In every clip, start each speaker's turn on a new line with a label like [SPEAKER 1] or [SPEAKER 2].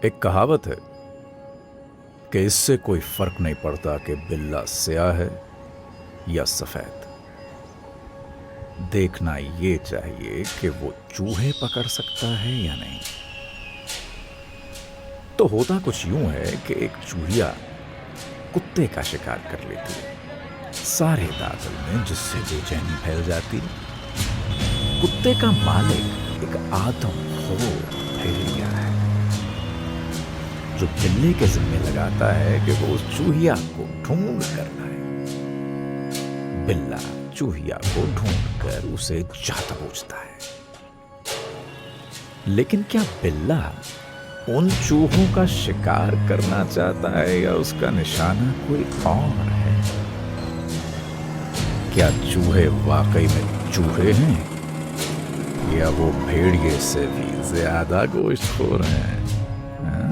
[SPEAKER 1] एक कहावत है कि इससे कोई फर्क नहीं पड़ता कि बिल्ला स्याह है या सफेद। देखना ये चाहिए कि वो चूहे पकड़ सकता है या नहीं। तो होता कुछ यूं है कि एक चूहिया कुत्ते का शिकार कर लेती है सारे दांतों में, जिससे बेचैनी फैल जाती। कुत्ते का मालिक एक आदमखोर भेड़िया है जो बिल्ली के जिम्मे लगाता है कि वो उस चूहिया को ढूंढ कर लाए। बिल्ला चूहिया को ढूंढकर उसे जाता पूछता है, लेकिन क्या बिल्ला उन चूहों का शिकार करना चाहता है या उसका निशाना कोई और है? क्या चूहे वाकई में चूहे हैं या वो भेड़िए से भी ज्यादा गोश्तखोर हैं? हाँ?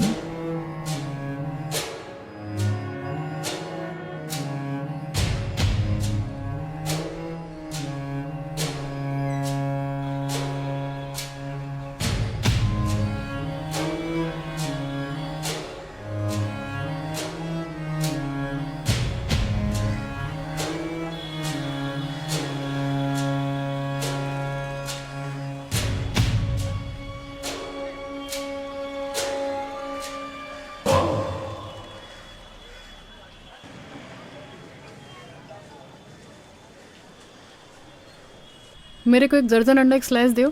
[SPEAKER 2] मेरे को एक दर्जन अंडा एक स्लाइस दो।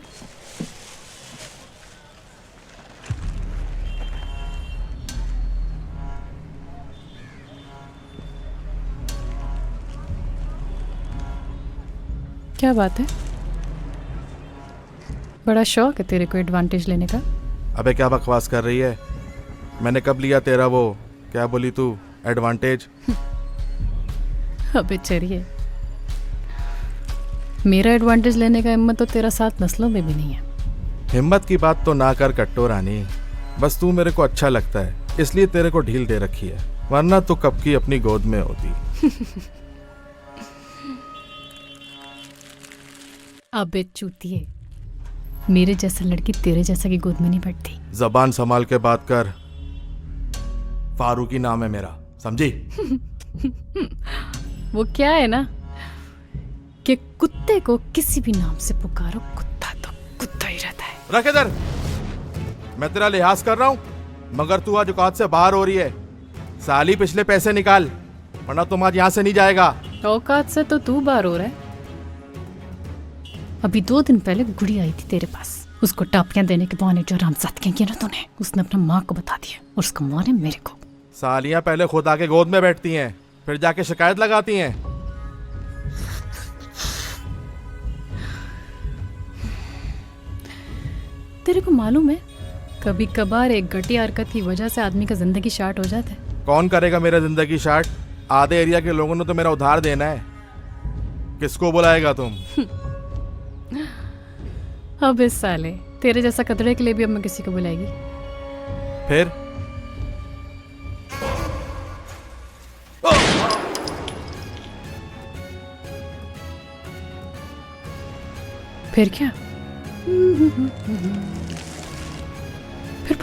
[SPEAKER 2] क्या बात है, बड़ा शौक है तेरे को एडवांटेज लेने का।
[SPEAKER 3] अबे क्या बकवास कर रही है? मैंने कब लिया तेरा वो, क्या बोली तू, एडवांटेज?
[SPEAKER 2] अबे चलिए, मेरा एडवांटेज लेने का हिम्मत तो तेरा 7 नस्लों में भी नहीं है।
[SPEAKER 3] हिम्मत की बात तो ना कर कट्टो रानी, बस तू मेरे को अच्छा लगता है इसलिए तेरे को ढील दे रखी है, वरना तू कब की अपनी गोद में होती।
[SPEAKER 2] अबे चूतिए, मेरे जैसा लड़की तेरे जैसा की गोद में नहीं बैठती।
[SPEAKER 3] जबान संभाल के बात कर, फारूकी नाम है मेरा, समझी?
[SPEAKER 2] वो क्या है ना कि कुत्ते को किसी भी नाम से पुकारो, कुत्ता तो कुत्ता ही रहता है।
[SPEAKER 3] रख इधर, मैं तेरा लिहाज कर रहा हूं, मगर तू आज औकात से बाहर हो रही है। साली पिछले पैसे निकाल, वरना तुम आज यहां से नहीं जाएगा।
[SPEAKER 2] औकात से तो तू बाहर हो रहा है। अभी 2 दिन पहले गुड़ी आई थी तेरे पास, उसको टापियां देने के बहाने जो रामजात किया ना तूने, उसने अपना माँ को बता दिया और उसका माँ ने मेरे को।
[SPEAKER 3] सालियां पहले खुद आके गोद में बैठती हैं, फिर जाके शिकायत लगाती हैं।
[SPEAKER 2] तेरे को मालूम है, कभी कभार एक घटिया हरकत की वजह से आदमी का जिंदगी शार्ट हो जाता है।
[SPEAKER 3] कौन करेगा मेरा जिंदगी शार्ट? आधे एरिया के लोगों ने तो मेरा उधार देना है। किसको बुलाएगा तुम?
[SPEAKER 2] अब इस साले तेरे जैसा कतरे के लिए भी अब मैं किसी को बुलाएगी?
[SPEAKER 3] फिर
[SPEAKER 2] फिर क्या? फिर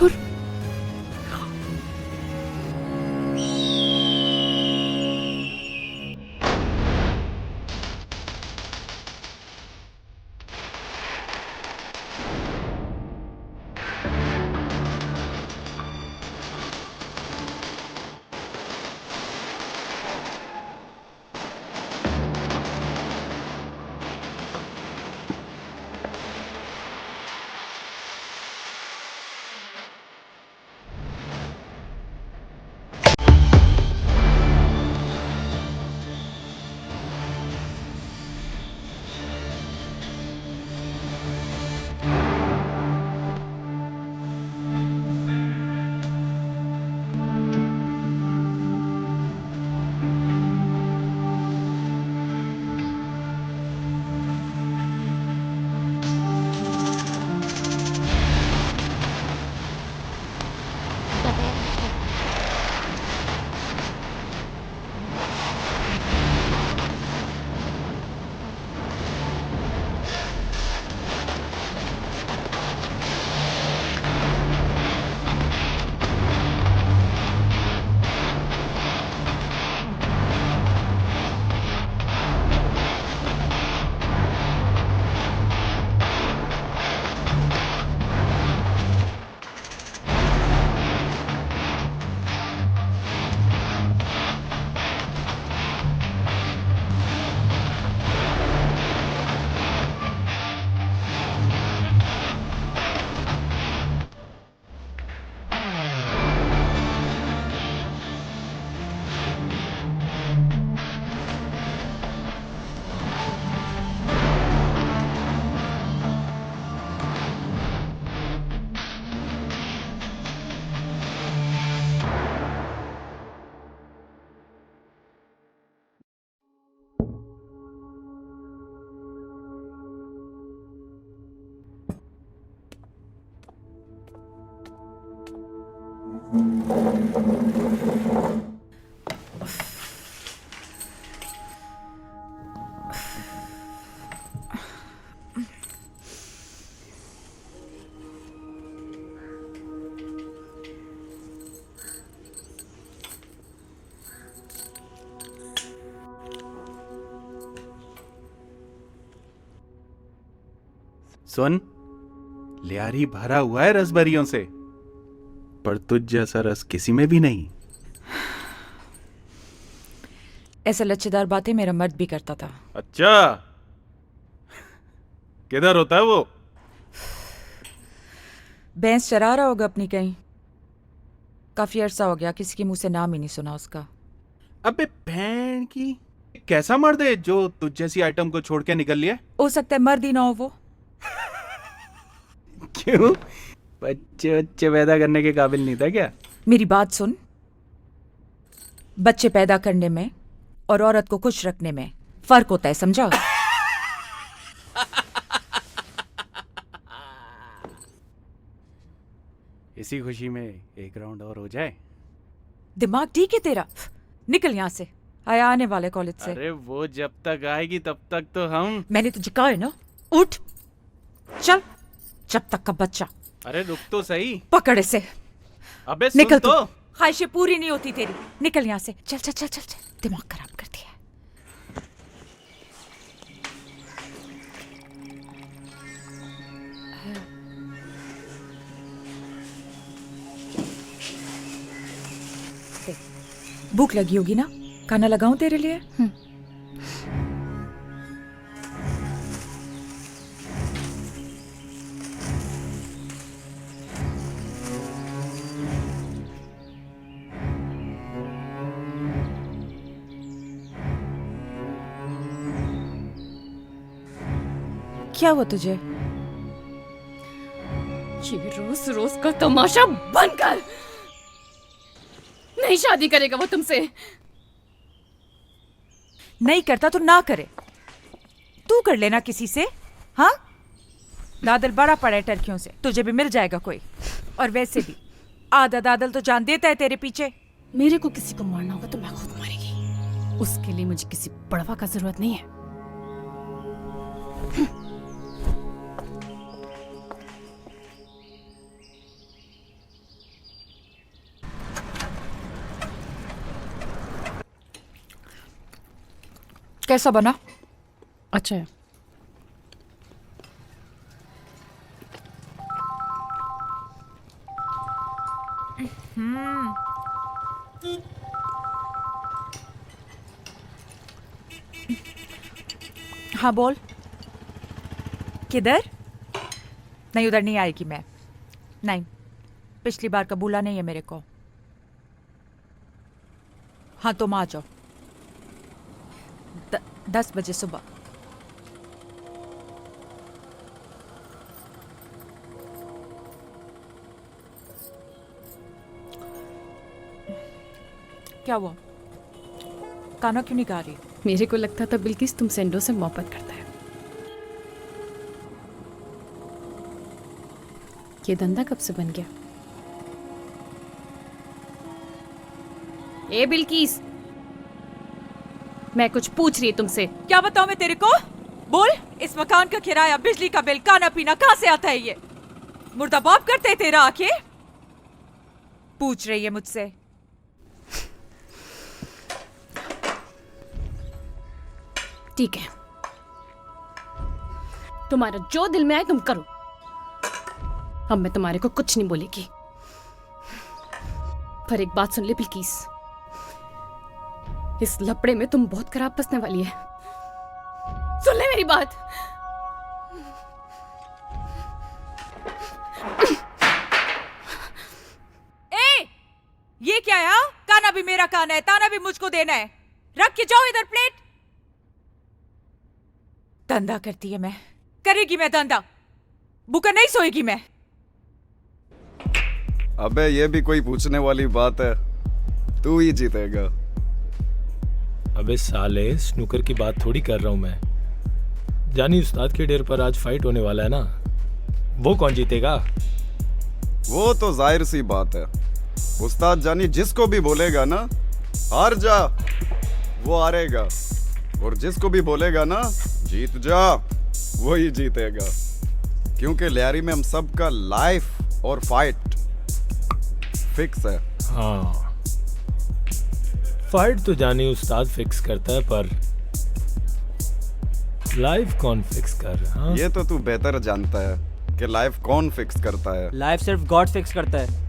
[SPEAKER 4] सुन, लियारी भरा हुआ है रसभरियों से, पर तुझ जैसा रस किसी में भी नहीं।
[SPEAKER 5] ऐसा लच्छेदार बातें मेरा मर्द भी करता था।
[SPEAKER 4] अच्छा, किधर होता है वो?
[SPEAKER 5] भैंस चरा रहा होगा अपनी कहीं। काफी अरसा हो गया, किसी के मुंह से नाम ही नहीं सुना उसका।
[SPEAKER 4] अबे भैन की, कैसा मर्द है जो तुझ जैसी आइटम को छोड़ के निकल लिया?
[SPEAKER 5] हो सकता है मर्द ही ना हो वो।
[SPEAKER 4] क्यों? बच्चे पैदा करने के काबिल नहीं था क्या?
[SPEAKER 5] मेरी बात सुन, बच्चे पैदा करने में और औरत को खुश रखने में फर्क होता है, समझा?
[SPEAKER 4] इसी खुशी में एक राउंड और हो जाए।
[SPEAKER 5] दिमाग ठीक है तेरा? निकल यहां से, आया आने वाले कॉलेज से।
[SPEAKER 4] अरे वो जब तक आएगी तब तक तो हम।
[SPEAKER 5] मैंने तुझे कहा है ना, उठ चल, जब तक का बच्चा।
[SPEAKER 4] अरे रुक तो सही।
[SPEAKER 5] पकड़ इसे।
[SPEAKER 4] अबे सुन
[SPEAKER 5] निकल
[SPEAKER 4] तो।
[SPEAKER 5] ख्वाहिशें पूरी नहीं होती तेरी। निकल यहाँ से, चल चल चल चल चल, दिमाग खराब कर दिया। भूख लगी होगी ना, खाना लगाऊं तेरे लिए? क्या हुआ तुझे?
[SPEAKER 2] ये रोज रोज का तमाशा बंद कर। नहीं शादी करेगा वो तुमसे।
[SPEAKER 5] नहीं करता तो ना करे, तू कर लेना किसी से। हाँ, दादल बड़ा पड़ा है टर्कियों से, तुझे भी मिल जाएगा कोई। और वैसे भी आधा दादल तो जान देता है तेरे पीछे।
[SPEAKER 2] मेरे को किसी को मारना होगा तो मैं खुद मारेगी। उसके लिए मुझे किसी बड़वा का जरूरत नहीं है।
[SPEAKER 5] कैसा बना?
[SPEAKER 2] अच्छा है।
[SPEAKER 5] हाँ बोल। किधर? नहीं, उधर नहीं आएगी मैं। नहीं, पिछली बार का भूला नहीं है मेरे को। हाँ तुम आ जाओ 10 बजे सुबह। क्या हुआ? खाना क्यों नहीं खा रही?
[SPEAKER 2] मेरे को लगता था बिल्किस तुम सेंडो से मोहब्बत करता है। ये धंधा कब से बन गया? ए बिल्किस, मैं कुछ पूछ रही तुमसे।
[SPEAKER 5] क्या बताऊं मैं तेरे को? बोल। इस मकान का किराया, बिजली का बिल, खाना पीना कहां से आता है? ये मुर्दा बाप करते है तेरा आके? पूछ रही है मुझसे।
[SPEAKER 2] ठीक है, तुम्हारा जो दिल में आए तुम करो। अब मैं तुम्हारे को कुछ नहीं बोलेगी। पर एक बात सुन ले बिल्किस, इस लपड़े में तुम बहुत खराब फंसने वाली है। सुन ले मेरी बात।
[SPEAKER 5] ए, ये क्या है? खाना भी मेरा खाना है, ताना भी मुझको देना है। रख के जाओ इधर प्लेट। धंधा करती है मैं, करेगी मैं धंधा। भूखा नहीं सोएगी मैं।
[SPEAKER 6] अबे ये भी कोई पूछने वाली बात है? तू ही जीतेगा।
[SPEAKER 7] अबे साले, स्नूकर की बात थोड़ी कर रहा हूं मैं। जानी उस्ताद के डेर पर आज फाइट होने वाला है ना, वो कौन जीतेगा?
[SPEAKER 6] वो तो जाहिर सी बात है, उस्ताद जानी जिसको भी बोलेगा ना हार जा, वो हारेगा, और जिसको भी बोलेगा ना जीत जा, वही जीतेगा। क्योंकि लियारी में हम सबका लाइफ और फाइट फिक्स है।
[SPEAKER 7] हाँ, फाइट तो जानी उस्ताद फिक्स करता है, पर लाइफ कौन फिक्स कर रहा है? हाँ?
[SPEAKER 6] ये तो तू बेहतर जानता है कि लाइफ कौन फिक्स करता है।
[SPEAKER 8] लाइफ सिर्फ गॉड फिक्स करता है।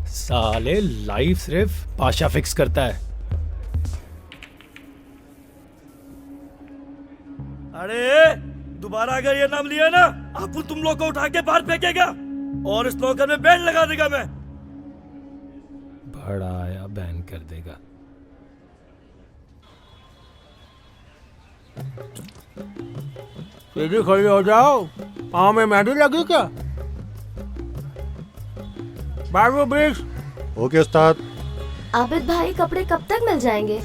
[SPEAKER 7] साले लाइफ सिर्फ पाशा फिक्स करता है।
[SPEAKER 9] अरे दोबारा अगर ये नाम लिया ना, आपको तुम लोग को उठा के बाहर फेंकेगा और इस नौकर में बैंड लगा देगा मैं।
[SPEAKER 7] बड़ा आया बैन कर देगा।
[SPEAKER 9] सीधी खड़ी हो जाओ, पाँव में मेहंदी लगी क्या? बारहवीं ब्रिज।
[SPEAKER 10] ओके उस्ताद।
[SPEAKER 11] आबिद भाई कपड़े कब तक मिल जाएंगे?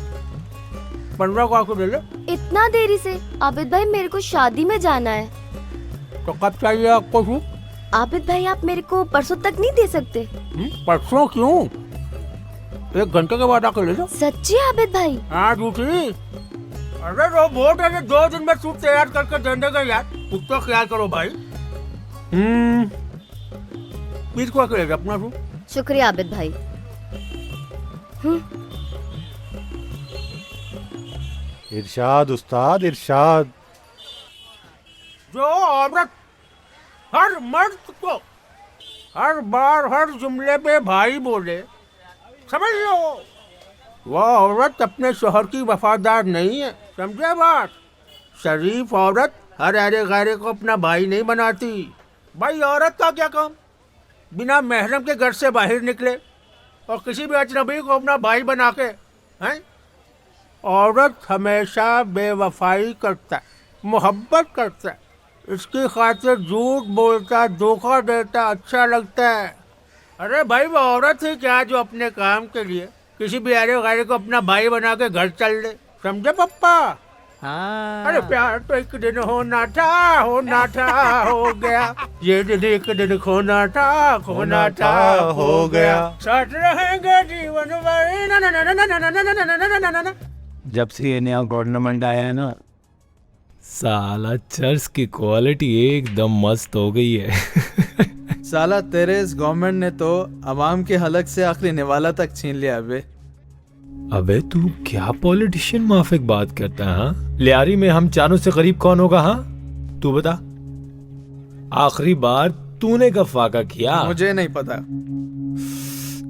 [SPEAKER 9] 15 को आपको दे ले।
[SPEAKER 11] इतना देरी से? आबिद भाई मेरे को शादी में जाना है।
[SPEAKER 9] तो कब चाहिए आपको शूट?
[SPEAKER 11] आबिद भाई आप मेरे को परसों तक नहीं दे सकते?
[SPEAKER 9] परसों क्यों? 1 घंटे के बाद आकर ले जाओ।
[SPEAKER 11] सच्ची आबिद भाई?
[SPEAKER 9] हाँ झूठी। अरे वो बोल रहे 2 दिन में सूट तैयार करके दे देगा यार, कुछ तो ख्याल करो भाई। बीच को आकर ले जाओ अपना सूट।
[SPEAKER 11] शुक्रिया आबिद भाई।
[SPEAKER 10] इरशाद उस्ताद इरशाद।
[SPEAKER 9] जो औरत हर मर्द को हर बार हर जुमले पे भाई बोले, समझ लो वो औरत अपने शोहर की वफादार नहीं है। समझे बात? शरीफ औरत हर अरे गैरे को अपना भाई नहीं बनाती। भाई औरत का क्या काम? बिना महरम के घर से बाहर निकले और किसी भी अजनबी को अपना भाई बना के, हैं? औरत हमेशा बेवफाई करता है, मोहब्बत करता है, इसकी खातिर झूठ बोलता, धोखा देता, अच्छा लगता है। अरे भाई वो औरत है क्या जो अपने काम के लिए किसी भी अरे गैरे को अपना भाई बना के घर चल दे? समझे पप्पा?
[SPEAKER 8] हाँ।
[SPEAKER 9] अरे प्यार तो एक दिन होना था हो गया, ये दिन एक दिन खोना था हो गया, साथ रहेंगे जीवन भर ना ना ना ना ना ना ना ना ना ना ना ना ना।
[SPEAKER 12] जब से ये नया गवर्नमेंट आया है ना,
[SPEAKER 7] साला चर्च की क्वालिटी एकदम मस्त हो गई है।
[SPEAKER 13] साला तेरे इस गवर्नमेंट ने तो अवाम के हलक से आखिरी निवाला तक छीन लिया।
[SPEAKER 7] अबे तू क्या पॉलिटिशियन माफिक बात करता है? हाँ, लियारी में हम चारों से गरीब कौन होगा? हाँ तू बता, आखिरी बार तूने कब फाका किया?
[SPEAKER 13] मुझे नहीं पता।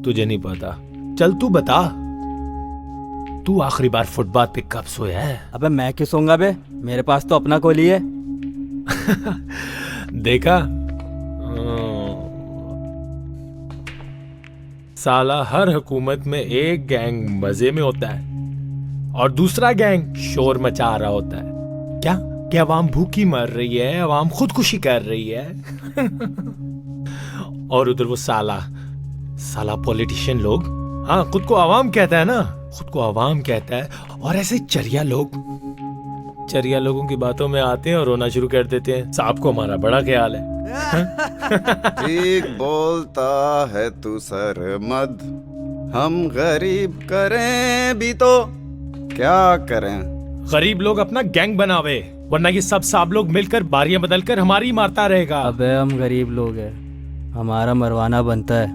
[SPEAKER 7] तुझे नहीं पता? चल तू बता, तू आखिरी बार फुटपाथ पे कब सोया है?
[SPEAKER 8] अबे मैं क्यों सोऊंगा बे, मेरे पास तो अपना कोली है।
[SPEAKER 7] देखा, साला हर हुकूमत में एक गैंग मजे में होता है और दूसरा गैंग शोर मचा रहा होता है। क्या कि अवाम भूखी मर रही है, अवाम खुदकुशी कर रही है। और उधर वो साला पॉलिटिशियन लोग, हाँ खुद को अवाम कहता है ना, खुद को अवाम कहता है, और ऐसे चरिया लोगों की बातों में आते हैं और रोना शुरू कर देते हैं। साहब को हमारा बड़ा ख्याल है।
[SPEAKER 6] ठीक बोलता है तू सरमद, हम गरीब करें भी तो क्या करें?
[SPEAKER 7] गरीब लोग अपना गैंग बनावे, वरना ये सब साहब लोग मिलकर बारियां बदलकर हमारी मारता रहेगा।
[SPEAKER 8] अबे हम गरीब लोग हैं, हमारा मरवाना बनता है।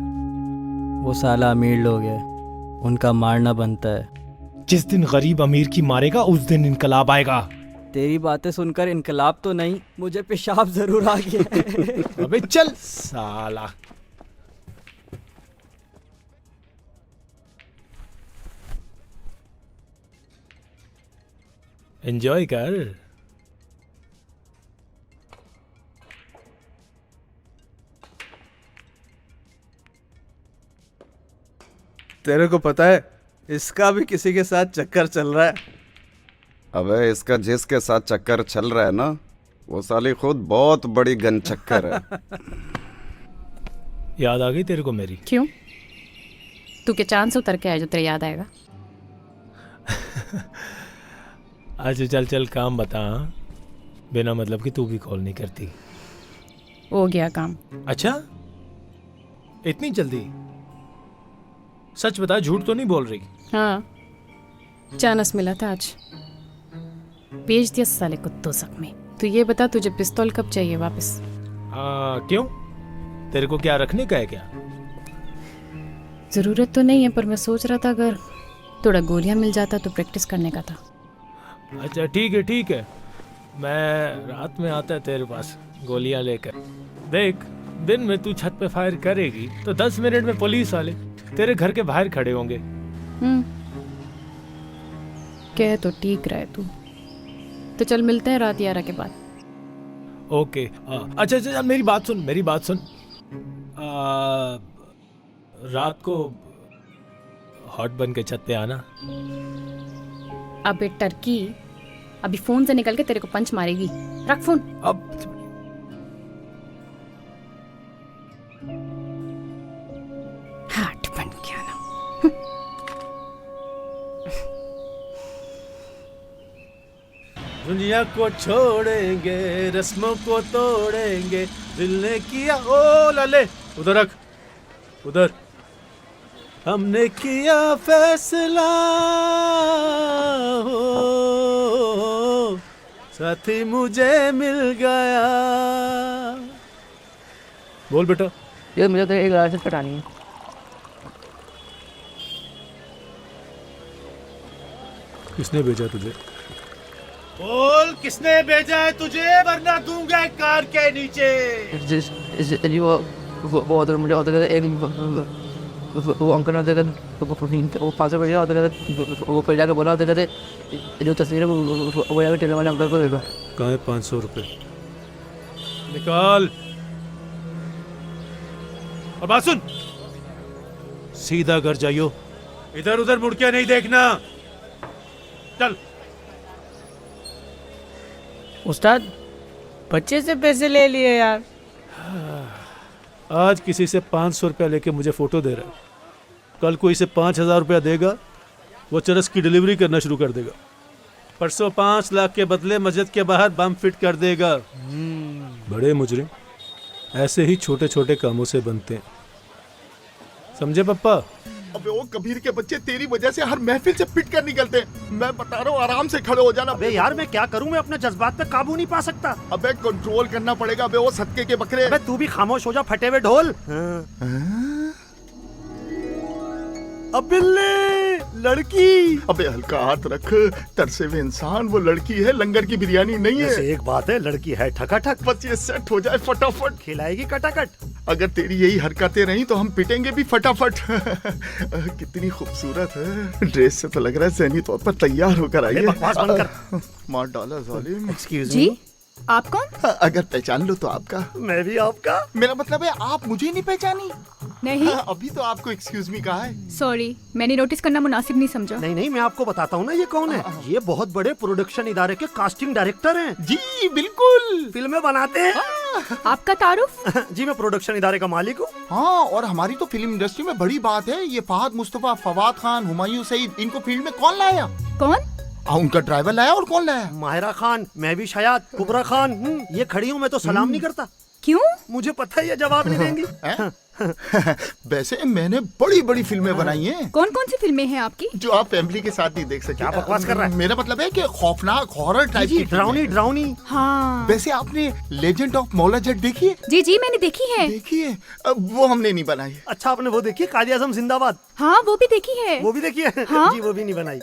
[SPEAKER 8] वो साला अमीर लोग हैं, उनका मारना बनता है।
[SPEAKER 7] जिस दिन गरीब अमीर की मारेगा उस दिन इनकलाब आएगा।
[SPEAKER 8] तेरी बातें सुनकर इनकलाब तो नहीं, मुझे पेशाब जरूर आ गया।
[SPEAKER 7] अबे चल साला। एंजॉय कर।
[SPEAKER 13] तेरे को पता है इसका भी किसी के साथ चक्कर चल रहा है।
[SPEAKER 6] अबे इसका जिसके साथ चक्कर चल रहा है ना, वो साली खुद बहुत बड़ी गन चक्कर है।
[SPEAKER 7] याद आ गई तेरे को मेरी?
[SPEAKER 2] क्यों? तू के चांद से उतर के आया जो तेरे याद आएगा?
[SPEAKER 7] अच्छा चल काम बता। बिना मतलब कि तू भी कॉल नहीं करती।
[SPEAKER 2] हो गया काम।
[SPEAKER 7] अच्छा इतनी जल्दी? सच बता, झूठ तो नहीं बोल रही?
[SPEAKER 2] हाँ, चानस मिला था आज, भेज दिया साले को दोज़ख में। तो ये बता, तुझे पिस्तौल कब चाहिए वापस?
[SPEAKER 7] क्यों, तेरे को क्या रखने का है क्या?
[SPEAKER 2] जरूरत तो नहीं है, पर मैं सोच रहा था अगर थोड़ा गोलियां मिल जाता तो प्रैक्टिस करने का था।
[SPEAKER 7] अच्छा ठीक है, मैं रात में आता है तेरे पास गोलियां लेकर। देख, दिन में तू छत पे फायर करेगी तो 10 मिनट में पुलिस वाले तेरे घर के बाहर खड़े होंगे।
[SPEAKER 2] कह तो ठीक रहे तू। तो चल मिलते हैं रात 11 के बाद।
[SPEAKER 7] ओके। अच्छा, मेरी बात सुन। रात को हॉट बन के छत पे आना।
[SPEAKER 2] अबे टर्की, अभी फोन से निकल के तेरे को पंच मारेगी। रख फोन।
[SPEAKER 7] अब
[SPEAKER 2] हॉट बन के आना।
[SPEAKER 13] दुनिया को छोड़ेंगे, रस्मों को तोड़ेंगे, दिल ने किया। ओ लाले, उधर रख, उधर। हमने किया फैसला, हो साथी मुझे मिल गया। बोल बेटा।
[SPEAKER 8] ये मुझे तो एक लाइसेंस कटानी है।
[SPEAKER 13] किसने भेजा तुझे? बोल, किसने भेजा है तुझे, वरना दूंगा कार के नीचे।
[SPEAKER 8] जी वो उधर मुझे उधर एक वो अंकल ने उधर वो 500 भेजा, उधर वो पे जाके बोला उधर जो तस्वीर है वो जाके टेलर वाले अंकल को देगा।
[SPEAKER 13] कहाँ है 500 रुपये? निकाल। और बात सुन, सीधा घर जाइयो, इधर उधर मुड़ के नहीं देखना। चल।
[SPEAKER 8] उस्ताद, बच्चे से पैसे ले लिए यार।
[SPEAKER 13] आज किसी से 500 रुपया लेके मुझे फोटो दे रहा है, कल कोई से 5000 रुपया देगा, वो चरस की डिलीवरी करना शुरू कर देगा। परसों 5 लाख के बदले मस्जिद के बाहर बम फिट कर देगा। बड़े मुजरिम ऐसे ही छोटे छोटे कामों से बनते हैं, समझे पप्पा?
[SPEAKER 3] अबे वो कबीर के बच्चे तेरी वजह से हर महफिल से पिट कर निकलते हैं। मैं बता रहा हूँ, आराम से खड़े हो जाना।
[SPEAKER 9] अबे यार, मैं क्या करूं, मैं अपने जज्बात पे काबू नहीं पा सकता।
[SPEAKER 3] अबे कंट्रोल करना पड़ेगा। अबे वो सदके के बकरे।
[SPEAKER 9] अबे तू भी खामोश हो जा, फटे हुए ढोल। अब बिल्ली लड़की।
[SPEAKER 3] अबे हल्का हाथ रख, तरसे हुए इंसान। वो लड़की है, लंगर की बिरयानी नहीं है।
[SPEAKER 9] एक बात है, लड़की है ठकाठक।
[SPEAKER 3] बस ये सेट हो जाए फटाफट।
[SPEAKER 9] खिलाएगी कटाकट।
[SPEAKER 3] अगर तेरी यही हरकतें रही तो हम पिटेंगे भी फटाफट। कितनी खूबसूरत है, ड्रेस से तो लग रहा है ज़हनी तौर पर तैयार होकर आई है।
[SPEAKER 9] बकवास बंद कर।
[SPEAKER 3] मार डाला जालिम।
[SPEAKER 9] एक्सक्यूज
[SPEAKER 2] जी, आप कौन?
[SPEAKER 3] अगर पहचान लो तो आपका।
[SPEAKER 9] मैं भी आपका।
[SPEAKER 3] मेरा मतलब है आप मुझे नहीं पहचानी?
[SPEAKER 2] नहीं।
[SPEAKER 3] अभी तो आपको एक्सक्यूज मी कहा है।
[SPEAKER 2] सॉरी, मैंने नोटिस करना मुनासिब नहीं समझा।
[SPEAKER 9] नहीं, मैं आपको बताता हूँ ना ये कौन है। ये बहुत बड़े प्रोडक्शन इदारे के कास्टिंग डायरेक्टर हैं।
[SPEAKER 3] जी बिल्कुल,
[SPEAKER 9] फिल्में बनाते हैं।
[SPEAKER 2] आपका तारुफ?
[SPEAKER 9] जी, मैं प्रोडक्शन इदारे का मालिक हूँ।
[SPEAKER 3] हाँ, और हमारी तो फिल्म इंडस्ट्री में बड़ी बात है। ये फहद मुस्तफा, फवाद खान, हुमायूं सईद, इनको फील्ड में कौन लाया?
[SPEAKER 2] कौन?
[SPEAKER 3] उनका ड्राइवर लाया। और कौन लाया?
[SPEAKER 9] माहिरा खान, मैं भी शायद, कुबरा खान। ये खड़ी हूँ, मैं तो सलाम नहीं करता।
[SPEAKER 2] क्यों?
[SPEAKER 9] मुझे पता है ये जवाब नहीं देंगी।
[SPEAKER 3] वैसे मैंने बड़ी बड़ी फिल्में बनाई हैं।
[SPEAKER 2] कौन कौन सी फिल्में हैं आपकी
[SPEAKER 3] जो आप फैमिली के साथ नहीं देख सकते?
[SPEAKER 9] क्या बकवास कर रहा है?
[SPEAKER 3] मेरा मतलब है कि खौफनाक हॉरर टाइप की
[SPEAKER 9] ड्राउनी।
[SPEAKER 2] हाँ।
[SPEAKER 3] वैसे आपने लेजेंड ऑफ मौला जट देखी है?
[SPEAKER 2] जी, मैंने देखी है।
[SPEAKER 3] देखी है? वो हमने नहीं बनाई।
[SPEAKER 9] अच्छा, आपने वो देखी है काजी आजम जिंदाबाद?
[SPEAKER 2] हाँ, वो भी देखी है।
[SPEAKER 9] वो भी देखी है?
[SPEAKER 2] हाँ?
[SPEAKER 9] जी, वो भी नहीं बनाई।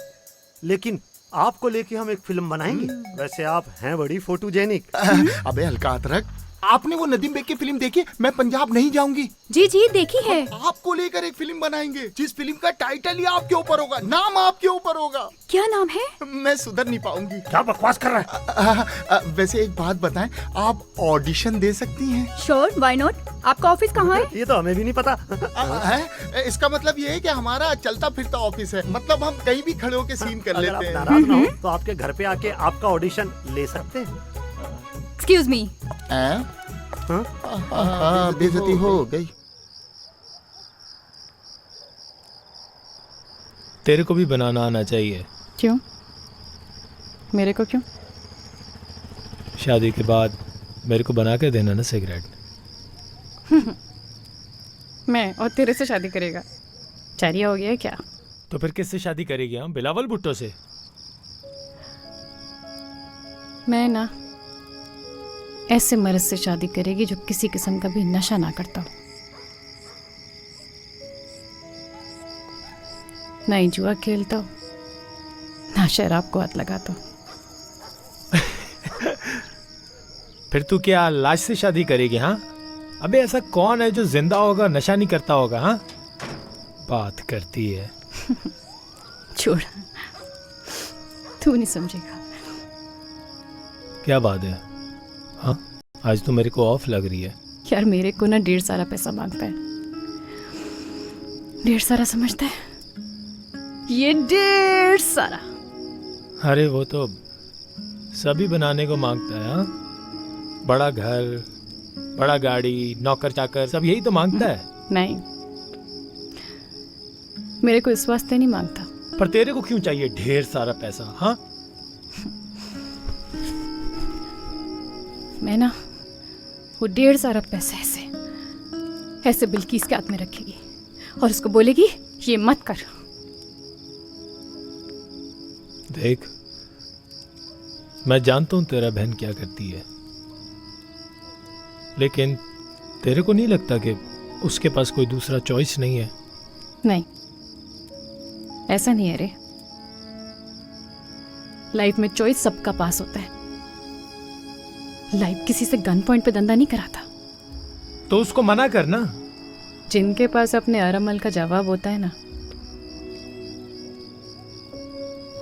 [SPEAKER 9] लेकिन आपको लेके हम एक फिल्म बनाएंगे। वैसे आप हैं बड़ी फोटोजेनिक।
[SPEAKER 3] अबे हल्का हाथ रख। आपने वो नदीम बेग की फिल्म देखी? मैं पंजाब नहीं जाऊंगी।
[SPEAKER 2] जी, देखी है।
[SPEAKER 3] आपको लेकर एक फिल्म बनाएंगे, जिस फिल्म का टाइटल ही आपके ऊपर होगा, नाम आपके ऊपर होगा।
[SPEAKER 2] क्या नाम है?
[SPEAKER 3] मैं सुधर नहीं पाऊंगी।
[SPEAKER 9] क्या बकवास कर रहा है?
[SPEAKER 3] वैसे एक बात बताएं, आप ऑडिशन दे सकती हैं?
[SPEAKER 2] Sure, why not. आपका ऑफिस कहाँ है?
[SPEAKER 9] ये तो हमें भी नहीं पता।
[SPEAKER 3] इसका मतलब ये है कि हमारा चलता फिरता ऑफिस है। मतलब हम कहीं भी खड़े होकर सीन कर
[SPEAKER 9] अगर
[SPEAKER 3] लेते
[SPEAKER 9] आप
[SPEAKER 3] हैं।
[SPEAKER 9] नाराज ना हो तो आपके घर पे आके आपका ऑडिशन ले सकते हैं।
[SPEAKER 2] Excuse me.
[SPEAKER 3] बेइज्जती हो गई।
[SPEAKER 7] तेरे को भी बनाना आना चाहिए।
[SPEAKER 2] क्यों? मेरे को क्यों?
[SPEAKER 7] शादी के बाद मेरे को बना के देना ना सिगरेट।
[SPEAKER 2] मैं और तेरे से शादी करेगा? चरिया हो गया क्या?
[SPEAKER 7] तो फिर किससे शादी करेगी? हम बिलावल भुट्टो से?
[SPEAKER 2] मैं ना ऐसे मर्द से शादी करेगी जो किसी किस्म का भी नशा ना करता हो, ना ही जुआ खेलता हो, ना शराब को हाथ लगाता हो।
[SPEAKER 7] फिर तू क्या लाश से शादी करेगी? हाँ, अबे ऐसा कौन है जो जिंदा होगा नशा नहीं करता होगा? हाँ, बात करती है।
[SPEAKER 2] छोड़, तू नहीं समझेगा।
[SPEAKER 7] क्या बात है? हाँ, आज तो मेरे को ऑफ लग रही है।
[SPEAKER 2] यार मेरे को ना ढेर सारा पैसा मांगता है। ढेर सारा समझता है? ये ढेर सारा।
[SPEAKER 7] अरे वो तो सभी बनाने को मांगता है। हाँ, बड़ा घर, बड़ा गाड़ी, नौकर चाकर, सब यही तो मांगता है।
[SPEAKER 2] नहीं, मेरे को इस वास्ते नहीं मांगता।
[SPEAKER 7] पर तेरे को क्यों चाहिए ढेर सारा पैसा? हाँ,
[SPEAKER 2] मैं ना वो ढेर सारा पैसा ऐसे बिल्किस के हाथ में रखेगी और उसको बोलेगी ये मत कर।
[SPEAKER 7] देख, मैं जानता हूं तेरा बहन क्या करती है, लेकिन तेरे को नहीं लगता कि उसके पास कोई दूसरा चॉइस नहीं है?
[SPEAKER 2] नहीं, ऐसा नहीं है रे। लाइफ में चॉइस सबका पास होता है। लाइफ किसी से गन पॉइंट पे धंधा नहीं कराता।
[SPEAKER 7] तो उसको मना करना।
[SPEAKER 2] जिनके पास अपने अरमल का जवाब होता है ना,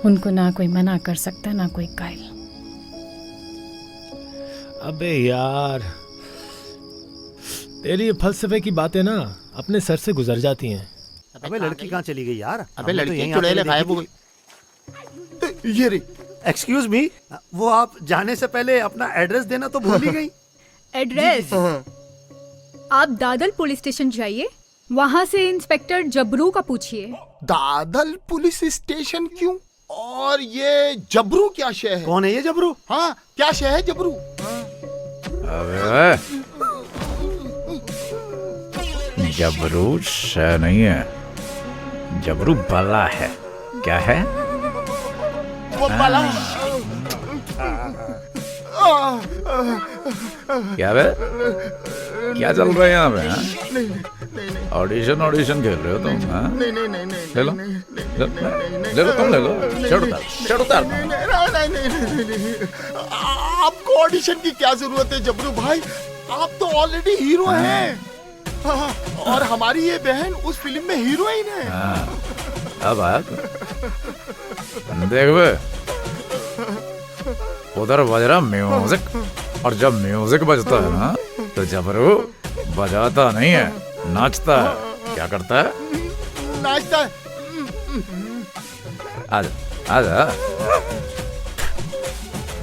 [SPEAKER 2] उनको ना कोई मना कर सकता ना कोई कायल।
[SPEAKER 7] अबे यार, तेरी ये फलसफे की बातें ना अपने सर से गुजर जाती हैं।
[SPEAKER 14] अबे लड़की कहाँ चली गई यार?
[SPEAKER 15] अबे लड़की चुड़ैल गायब हो गई।
[SPEAKER 14] ये रे, एक्सक्यूज मी, वो आप जाने से पहले अपना एड्रेस देना तो भूल ही गई।
[SPEAKER 16] एड्रेस? आप दादल पुलिस स्टेशन जाइए, वहाँ से इंस्पेक्टर जबरू का पूछिए।
[SPEAKER 15] दादल पुलिस स्टेशन क्यों? और ये जबरू क्या शय है?
[SPEAKER 14] कौन है ये जबरू?
[SPEAKER 15] हाँ, क्या शय है जबरू?
[SPEAKER 1] अबे जबरू शय नहीं है, जबरू बला है। क्या है?
[SPEAKER 15] वो बला।
[SPEAKER 1] क्या बे? क्या चल रहा है यहाँ पे? ऑडिशन खेल रहे हो तुम? हाँ? ले लो, ले लो, तुम ले लो। शर्ट उतार।
[SPEAKER 15] आपको ऑडिशन की क्या जरूरत है जबरू भाई? आप तो ऑलरेडी हीरो हैं। और हमारी ये बहन उस फिल्म में हीरोइन है।
[SPEAKER 1] अब देख बे, उधर बज रहा म्यूजिक, और जब म्यूजिक बजता है ना तो जबरू बजाता नहीं है, नाचता है। क्या करता है?
[SPEAKER 15] नाचता है।
[SPEAKER 1] आजा आजा,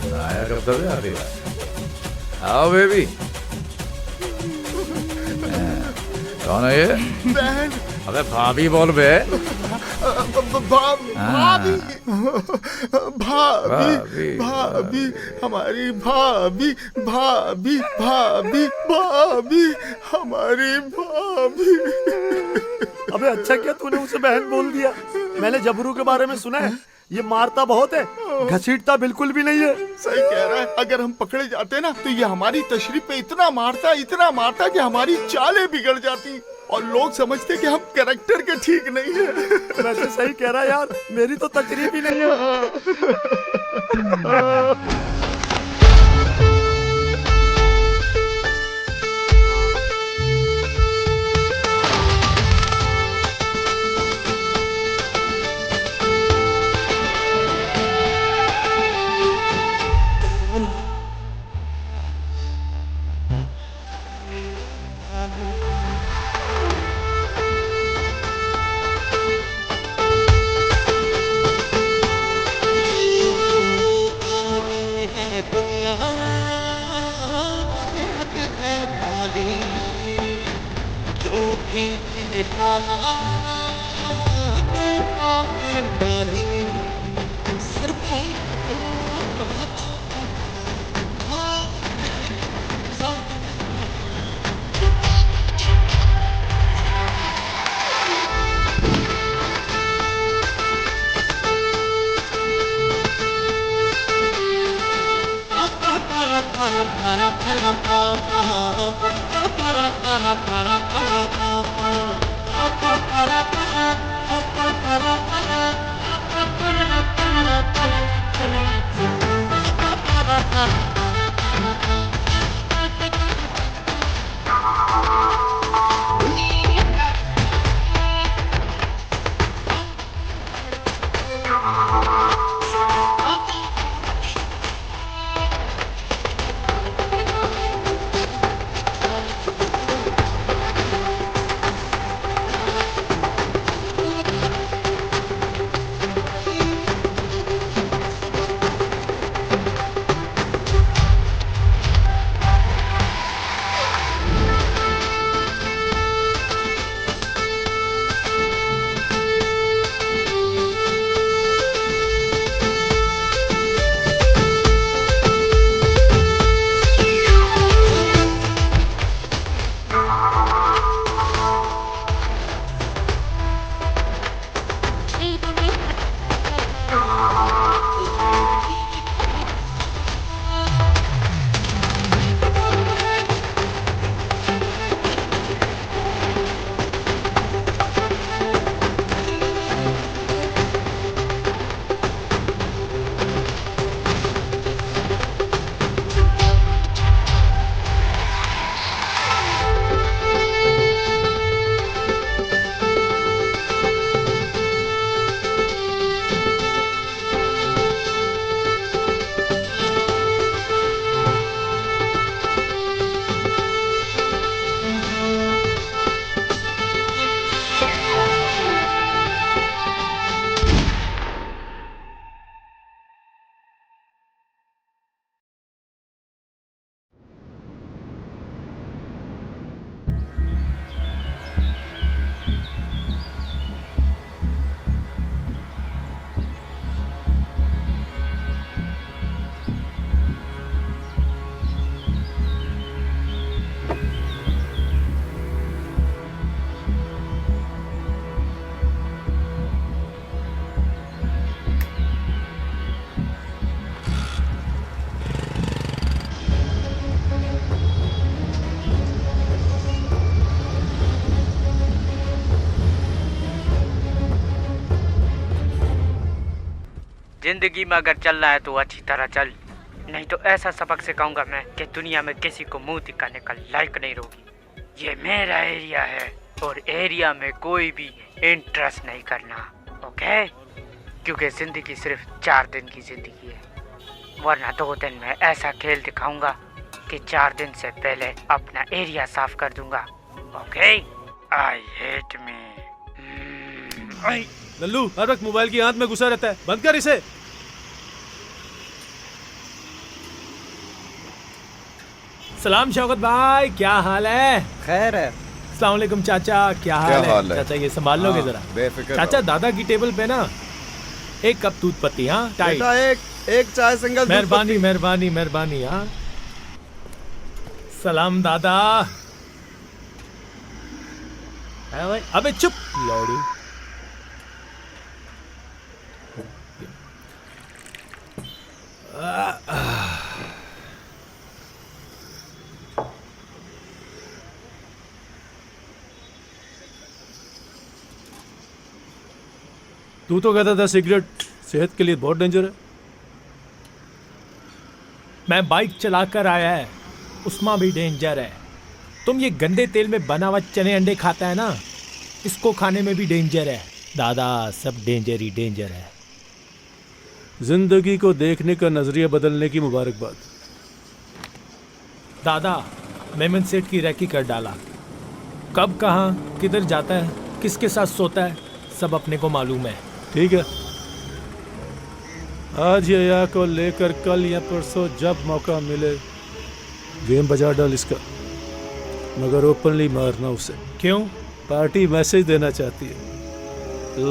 [SPEAKER 1] नाया करता है अभी। आओ बेबी। कौन है ये?
[SPEAKER 15] बहन।
[SPEAKER 1] अबे भाभी बोल बे।
[SPEAKER 15] भाभी, भाभी, भाभी, हमारी भाभी, भाभी, भाभी, भाभी, हमारी भाभी।
[SPEAKER 14] अबे अच्छा क्या तूने उसे बहन बोल दिया? मैंने जबरू के बारे में सुना है, ये मारता बहुत है, घसीटता बिल्कुल भी नहीं है।
[SPEAKER 15] सही कह रहा है। अगर हम पकड़े जाते ना तो ये हमारी तशरीफ पे इतना मारता कि हमारी चालें बिगड़ जाती और लोग समझते कि हम कैरेक्टर के ठीक नहीं है।
[SPEAKER 14] वैसे सही कह रहा है यार, मेरी तो तकरीब ही नहीं है।
[SPEAKER 17] जिंदगी में अगर चल रहा है तो अच्छी तरह चल, नहीं तो ऐसा सबक सिखाऊंगा मैं कि दुनिया में किसी को मुंह दिखाने का लायक नहीं रहोगी। ये मेरा एरिया है और एरिया में कोई भी इंटरेस्ट नहीं करना, ओके? क्योंकि जिंदगी सिर्फ 4 दिन की जिंदगी है, वरना 2 दिन में ऐसा खेल दिखाऊंगा कि 4 दिन से पहले अपना एरिया साफ कर दूंगा, okay? I hate me.
[SPEAKER 13] Lallu हर वक्त मोबाइल की आंत में घुसा रहता है, बंद कर इसे।
[SPEAKER 7] सलाम शौकत भाई, क्या हाल है?
[SPEAKER 12] खैर है।
[SPEAKER 7] अस्सलाम वालेकुम चाचा, क्या हाल है? चाचा ये संभाल लोगे जरा?
[SPEAKER 6] बेफिक्र
[SPEAKER 7] चाचा
[SPEAKER 6] रहो।
[SPEAKER 7] दादा की टेबल पे ना 1 कप दूध पत्ती, हाँ टाइट।
[SPEAKER 6] बेटा एक चाय सिंगल दूध
[SPEAKER 7] मेहरबानी
[SPEAKER 6] पत्ती।
[SPEAKER 7] मेहरबानी मेहरबानी। हाँ सलाम दादा। अबे चुप लौड़ू।
[SPEAKER 13] तू तो कहता था सिगरेट सेहत के लिए बहुत डेंजर है।
[SPEAKER 7] मैं बाइक चलाकर आया है, उसमें भी डेंजर है। तुम ये गंदे तेल में बना हुआ चने अंडे खाता है ना, इसको खाने में भी डेंजर है दादा, सब डेंजर ही डेंजर है।
[SPEAKER 13] जिंदगी को देखने का नजरिया बदलने की मुबारकबाद।
[SPEAKER 7] दादा मेमन सेठ की रैकी कर डाला, कब कहाँ किधर जाता है, किसके साथ सोता है, सब अपने को मालूम है।
[SPEAKER 13] ठीक है, आज या को लेकर कल या परसों जब मौका मिले गेम बजा डाल इसका, मगर ओपनली मारना उसे।
[SPEAKER 7] क्यों?
[SPEAKER 13] पार्टी मैसेज देना चाहती है,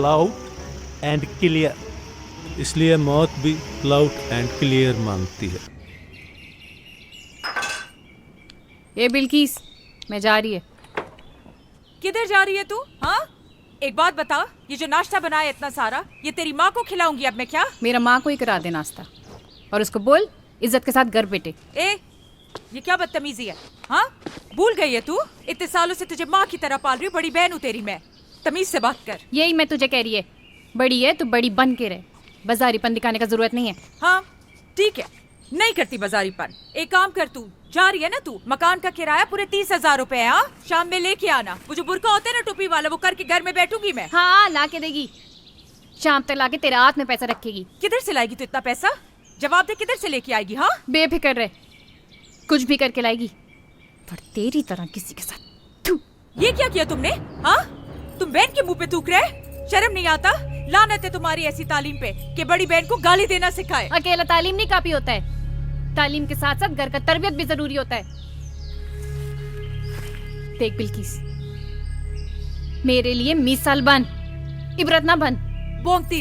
[SPEAKER 13] लाउड एंड क्लियर, इसलिए मौत भी लाउड एंड क्लियर मांगती है।
[SPEAKER 2] ये बिल्किस, मैं जा रही है।
[SPEAKER 5] किधर जा रही है तू? हाँ, एक बात बता, ये जो नाश्ता बनाया इतना सारा, ये तेरी माँ को खिलाऊंगी अब मैं क्या?
[SPEAKER 2] मेरा माँ को ही करा दे नाश्ता, और उसको बोल इज्जत के साथ घर बैठे।
[SPEAKER 5] ए, ये क्या बदतमीजी है? हाँ, भूल गई है तू? इतने सालों से तुझे माँ की तरह पाल रही हूँ, बड़ी बहन हूँ तेरी मैं। तमीज से बात कर।
[SPEAKER 2] यही मैं तुझे कह रही है, बड़ी है तो बड़ी बन के रहे, बाजारीपन दिखाने का जरूरत नहीं है।
[SPEAKER 5] हाँ ठीक है, नहीं करती बाजारीपन। एक काम कर, तू जा रही है ना, तू मकान का किराया पूरे 30,000 रुपए है। हाँ, शाम में लेके आना। वो जो बुरका होता है ना टोपी वाला, वो करके घर में बैठूंगी मैं।
[SPEAKER 2] हाँ ला के देगी, शाम तक लाके तेरे हाथ में पैसा रखेगी।
[SPEAKER 5] किधर से लाएगी तू इतना पैसा? जवाब दे, किधर से लेके आएगी? हाँ,
[SPEAKER 2] बेफिक्र रहे, कुछ भी करके लाएगी, पर तेरी तरह किसी के साथ।
[SPEAKER 5] ये क्या किया तुमने? हाँ, तुम बहन के मुंह पे थूक रहे? शर्म नहीं आता? लानत है तुम्हारी ऐसी तालीम पे कि बड़ी बहन को गाली देना सिखाए।
[SPEAKER 2] अकेला तालीम नहीं काफी होता है, तालीम के साथ साथ घर का तरबियत भी जरूरी होता है। देख बिल्किस, मेरे लिए मिसाल बन, इबरत ना बन।
[SPEAKER 5] बोंगती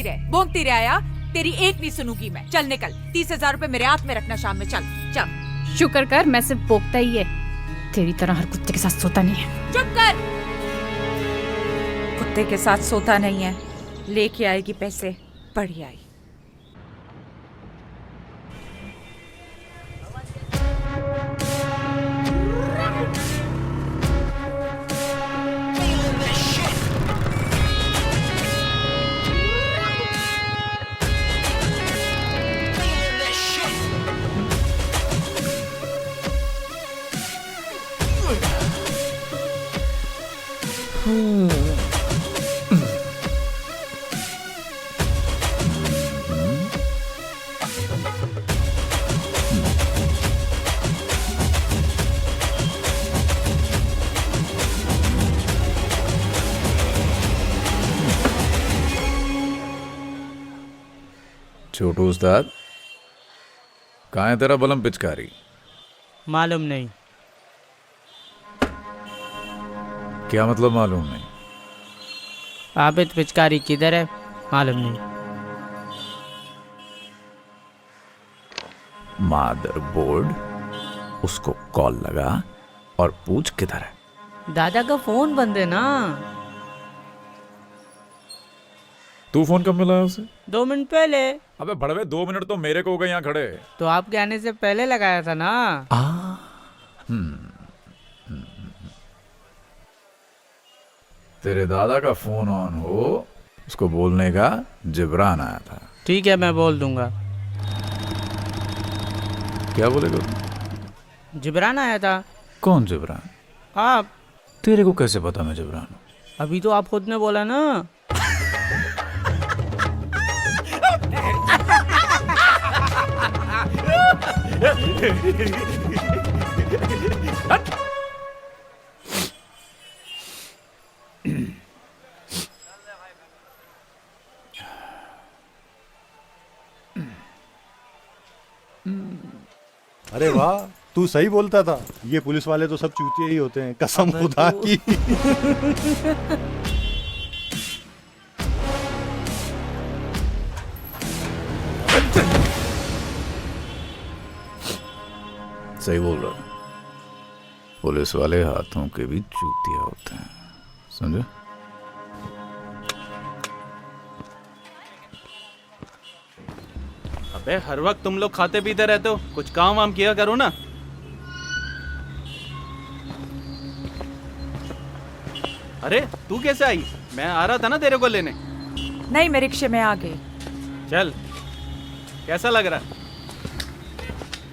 [SPEAKER 5] रहे आया, तेरी एक नहीं सुनूंगी मैं। चल निकल, 30,000 रुपए मेरे हाथ में रखना शाम में। चल चल।
[SPEAKER 2] शुक्र कर मैं सिर्फ बोकता ही है, तेरी तरह हर कुत्ते के साथ सोता नहीं है।
[SPEAKER 5] चुप कर। कुत्ते के साथ सोता नहीं है, लेके आएगी पैसे, पड़ी आई।
[SPEAKER 1] छोटू उस्ताद, कहाँ है तेरा बलम पिचकारी?
[SPEAKER 17] मालूम नहीं।
[SPEAKER 1] क्या मतलब मालूम नहीं?
[SPEAKER 17] आबिद पिचकारी किधर है? मालूम नहीं।
[SPEAKER 1] मदरबोर्ड, उसको कॉल लगा और पूछ किधर है।
[SPEAKER 17] दादा का फोन बंद है ना।
[SPEAKER 1] तू फोन कब मिला है उसे?
[SPEAKER 17] 2 मिनट पहले।
[SPEAKER 1] अबे भड़वे, 2 मिनट तो मेरे को हो गए यहाँ खड़े।
[SPEAKER 17] तो आपके आने से पहले लगाया था ना।
[SPEAKER 1] तेरे दादा का फोन ऑन हो, उसको बोलने का जिब्रान आया था।
[SPEAKER 17] ठीक है, मैं बोल दूंगा।
[SPEAKER 1] क्या बोलेगा?
[SPEAKER 17] जिब्रान आया था।
[SPEAKER 1] कौन जिब्रान?
[SPEAKER 17] आप।
[SPEAKER 1] तेरे को कैसे पता मैं जिब्रान हूँ?
[SPEAKER 17] अभी तो आप खुद ने बोला ना।
[SPEAKER 10] अरे वाह, तू सही बोलता था। ये पुलिस वाले तो सब चूतिए ही होते हैं, कसम खुदा की।
[SPEAKER 1] सही बोल रहा है, पुलिस वाले हाथों के भी चूतिया होते हैं, समझे?
[SPEAKER 4] अबे हर वक्त तुम लोग खाते पीते रहते हो, कुछ काम वाम किया करो ना। अरे तू कैसे आई? मैं आ रहा था ना तेरे को लेने।
[SPEAKER 5] नहीं, मैं रिक्शे में आ गई।
[SPEAKER 4] चल, कैसा लग रहा है?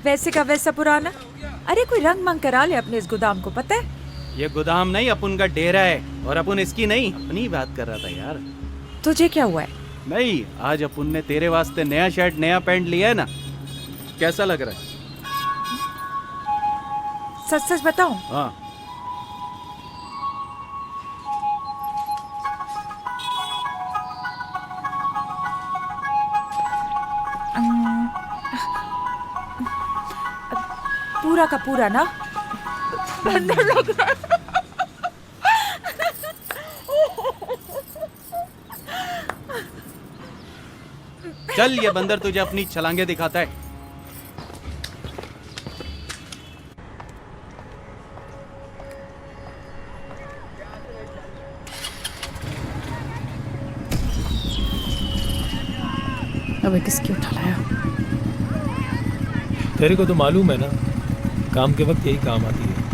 [SPEAKER 5] वैसे का वैसा पुराना। अरे कोई रंग मंग करा ले अपने इस गोदाम को, पता है?
[SPEAKER 4] ये गोदाम नहीं, अपन का डेरा है, और अपन इसकी नहीं, अपनी बात कर रहा था यार।
[SPEAKER 5] तुझे क्या हुआ है?
[SPEAKER 4] नहीं, आज अपन ने तेरे वास्ते नया शर्ट नया पैंट लिया है ना, कैसा लग रहा है?
[SPEAKER 5] सच सच बताऊं?
[SPEAKER 4] हाँ।
[SPEAKER 5] पूरा का पूरा ना बंदर लग रहा है।
[SPEAKER 4] चल, ये बंदर तुझे अपनी छलांगे दिखाता है।
[SPEAKER 2] अबे किसकी उठा लाया?
[SPEAKER 7] तेरे को तो मालूम है ना, काम के वक्त यही काम आती है।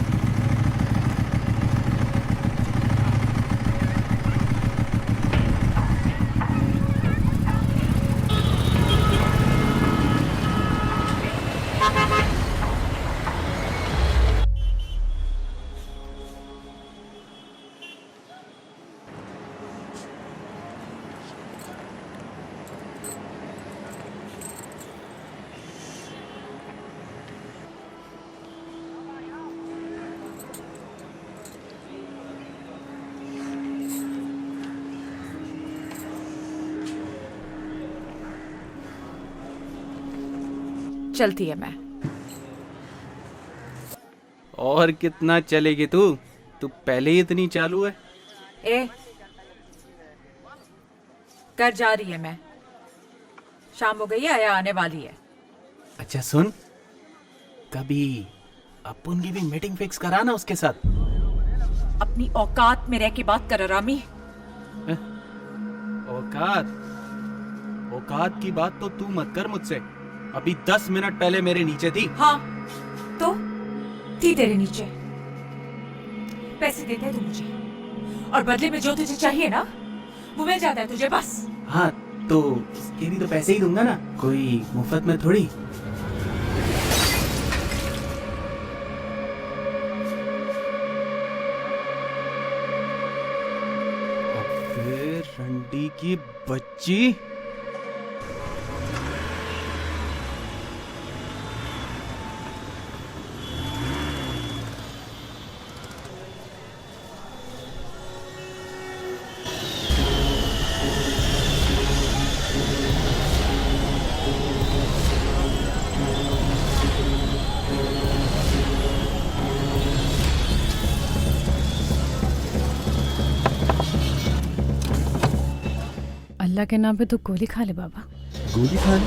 [SPEAKER 5] चलती है मैं।
[SPEAKER 4] और कितना चलेगी तू? तू पहले ही इतनी चालू है।
[SPEAKER 5] ए, घर जा रही है मैं। शाम हो गई है, आया आने वाली है।
[SPEAKER 4] अच्छा सुन, कभी अपन की भी मीटिंग फिक्स करा ना उसके साथ।
[SPEAKER 5] अपनी औकात में रह के बात कर रामी।
[SPEAKER 4] औकात औकात की बात तो तू मत कर मुझसे। अभी 10 मिनट पहले मेरे नीचे थी।
[SPEAKER 5] हाँ तो थी तेरे नीचे। पैसे देते हैं तू मुझे, और बदले में जो तुझे चाहिए ना वो मिल जाता है तुझे बस।
[SPEAKER 4] हाँ तो उसके भी तो पैसे ही दूंगा ना, कोई मुफ्त में थोड़ी। अबे रंडी की बच्ची,
[SPEAKER 2] अल्लाह के नाम पे तो गोली खा ले बाबा।
[SPEAKER 10] गोली खा ले?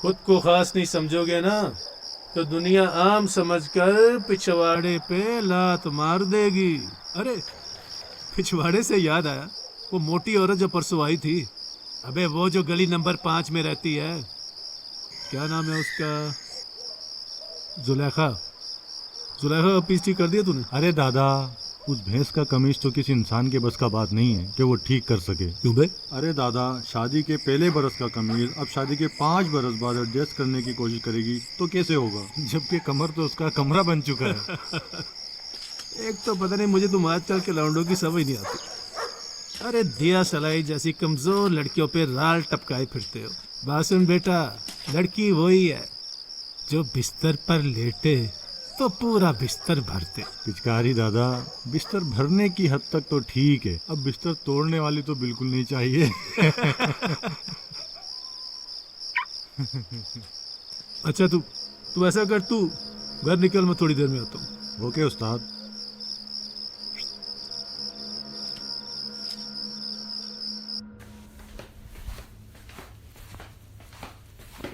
[SPEAKER 13] खुद को खास नहीं समझोगे ना तो दुनिया आम समझकर पिछवाड़े पे लात मार देगी। अरे पिछवाड़े से याद आया, वो मोटी औरत जो परसों आई थी, अबे वो जो गली नंबर 5 में रहती है, क्या नाम है उसका? जुलेखा। जुलेखा पीछी कर दिया तूने?
[SPEAKER 10] अरे दादा, उस भैंस का कमीज तो किसी इंसान के बस का बात नहीं है कि वो ठीक कर सके।
[SPEAKER 13] क्यों बे?
[SPEAKER 10] अरे दादा, शादी के पहले बरस का कमीज अब शादी के 5 बरस बाद एडजस्ट करने की कोशिश करेगी तो कैसे होगा, जबकि कमर तो उसका कमरा बन चुका है।
[SPEAKER 13] एक तो पता नहीं मुझे तुम आजकल के लौंडों की समझ नहीं आती। अरे दिया सलाई जैसी कमजोर लड़कियों पे राल टपकाए फिरते हो। बात सुन बेटा, लड़की वही है जो बिस्तर पर लेटे तो पूरा बिस्तर भरते।
[SPEAKER 10] पिचकारी दादा, बिस्तर भरने की हद तक तो ठीक है, अब बिस्तर तोड़ने वाली तो बिल्कुल नहीं चाहिए।
[SPEAKER 13] अच्छा तू ऐसा कर, तू घर निकल, मैं थोड़ी देर में आता हूँ।
[SPEAKER 10] ओके उस्ताद।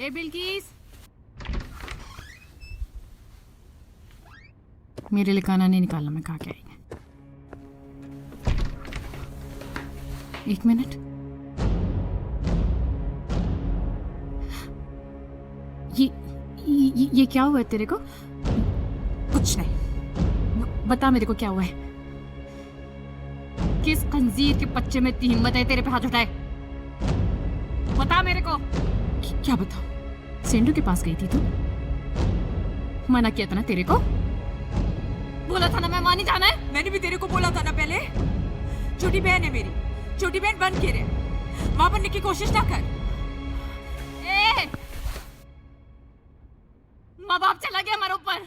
[SPEAKER 2] ए बिल्किस, मेरे लिए खाना नहीं निकालना, मैं खा के आई। 1 मिनट। ये क्या हुआ है तेरे को?
[SPEAKER 5] कुछ नहीं।
[SPEAKER 2] बता मेरे को क्या हुआ है? किस खंजीर के बच्चे में इतनी हिम्मत है तेरे पे हाथ उठाए? बता मेरे को। क्या बताऊं? सेंडू के पास गई थी तू? मना किया था ना तेरे को? बोला था ना मैं मानी जाना है।
[SPEAKER 5] मैंने भी तेरे को बोला था ना पहले। छोटी बहन है मेरी, छोटी बहन बन के रहे, वहां बनने की कोशिश ना कर।
[SPEAKER 2] माँ बाप चला गया हमारे ऊपर,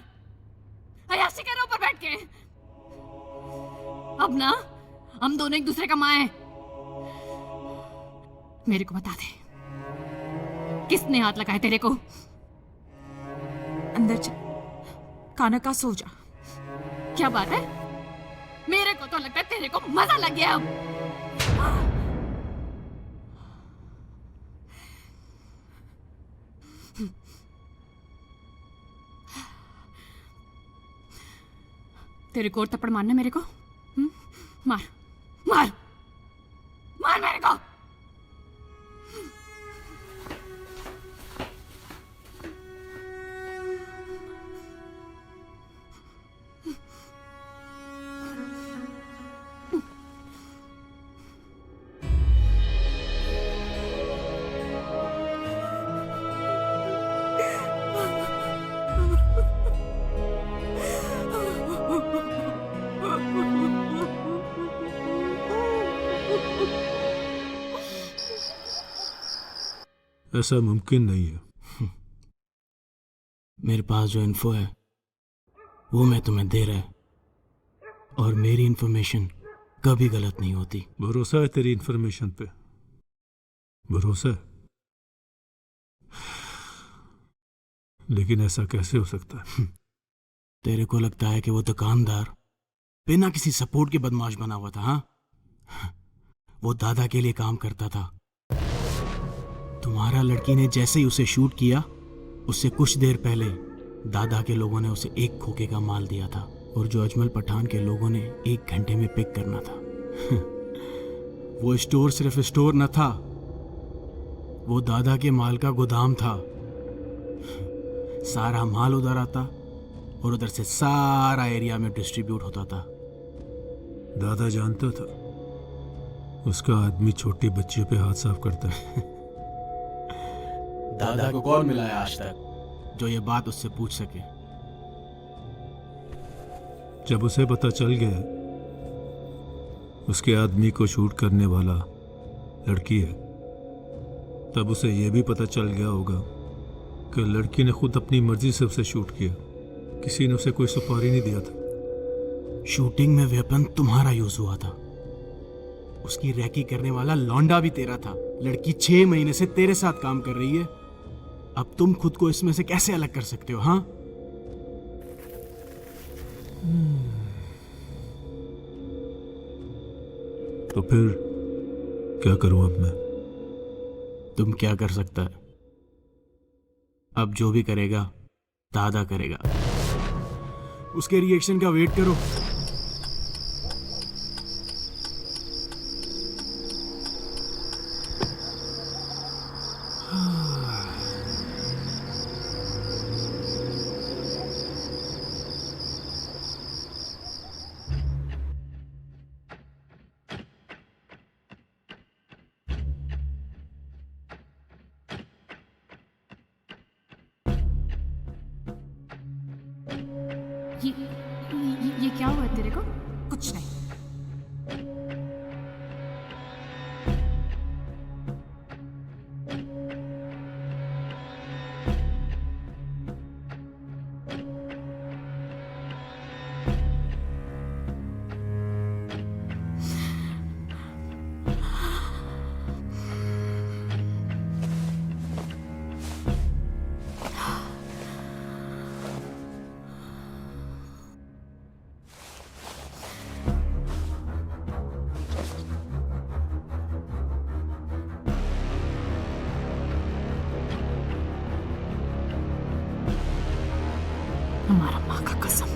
[SPEAKER 2] अयाशी कर रहे ऊपर बैठ के। अब ना हम दोनों एक दूसरे का माँ है। मेरे को बता दे, किसने हाथ लगाया तेरे को?
[SPEAKER 5] अंदर चल, खाना का सो जा।
[SPEAKER 2] क्या बात है? मेरे को तो लगता है तेरे को मजा लग गया अब। तेरे को और थप्पड़ मारना मेरे को? मार मार मार मेरे को।
[SPEAKER 13] ऐसा मुमकिन नहीं है।
[SPEAKER 18] मेरे पास जो इन्फो है वो मैं तुम्हें दे रहा है, और मेरी इंफॉर्मेशन कभी गलत नहीं होती।
[SPEAKER 13] भरोसा है तेरी इंफॉर्मेशन पे? भरोसा है, लेकिन ऐसा कैसे हो सकता है?
[SPEAKER 18] तेरे को लगता है कि वो दुकानदार बिना किसी सपोर्ट के बदमाश बना हुआ था? हाँ, वो दादा के लिए काम करता था। तुम्हारा लड़की ने जैसे ही उसे शूट किया, उससे कुछ देर पहले दादा के लोगों ने उसे 1 खोखे का माल दिया था, और जो अजमल पठान के लोगों ने 1 घंटे में पिक करना था। वो स्टोर सिर्फ स्टोर न था, वो दादा के माल का गोदाम था। सारा माल उधर आता और उधर से सारा एरिया में डिस्ट्रीब्यूट होता था।
[SPEAKER 13] दादा जानता था उसका आदमी छोटी बच्चियों पे हाथ साफ करता है।
[SPEAKER 18] दादा को कौन मिला है आज तक जो ये बात उससे पूछ सके?
[SPEAKER 13] जब उसे पता चल गया उसके आदमी को शूट करने वाला लड़की है, तब उसे यह भी पता चल गया होगा कि लड़की ने खुद अपनी मर्जी से उसे शूट किया, किसी ने उसे कोई सुपारी नहीं दिया था।
[SPEAKER 18] शूटिंग में वेपन तुम्हारा यूज हुआ था, उसकी रैकी करने वाला लौंडा भी तेरा था। लड़की 6 महीने से तेरे साथ काम कर रही है, अब तुम खुद को इसमें से कैसे अलग कर सकते हो? हाँ,
[SPEAKER 13] तो फिर क्या करूं अब मैं?
[SPEAKER 18] तुम क्या कर सकता है? अब जो भी करेगा दादा करेगा, उसके रिएक्शन का वेट करो।
[SPEAKER 2] ये क्या हुआ तेरे को? कुछ नहीं। हमारा माँ का कसम,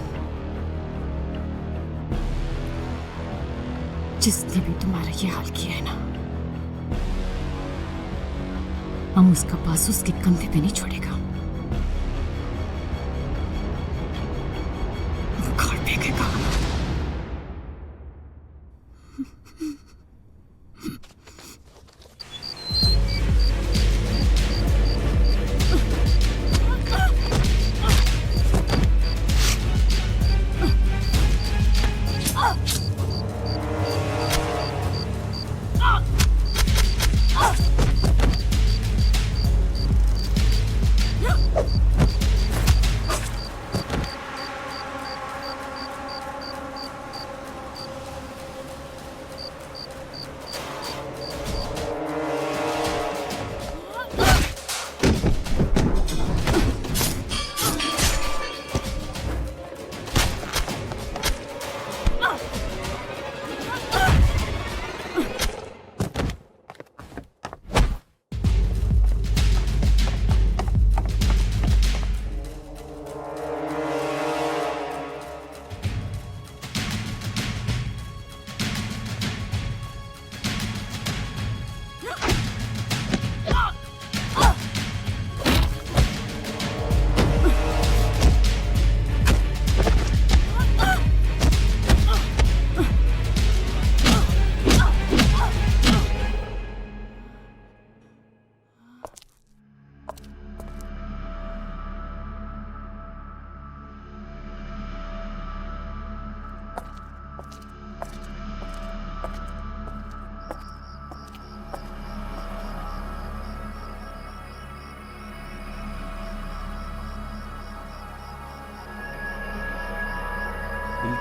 [SPEAKER 2] जिसने भी तुम्हारा ये हाल किया है ना, हम उसका पास उसके कंधे पे नहीं छोड़ेगा, उखाड़ फेंकेगा।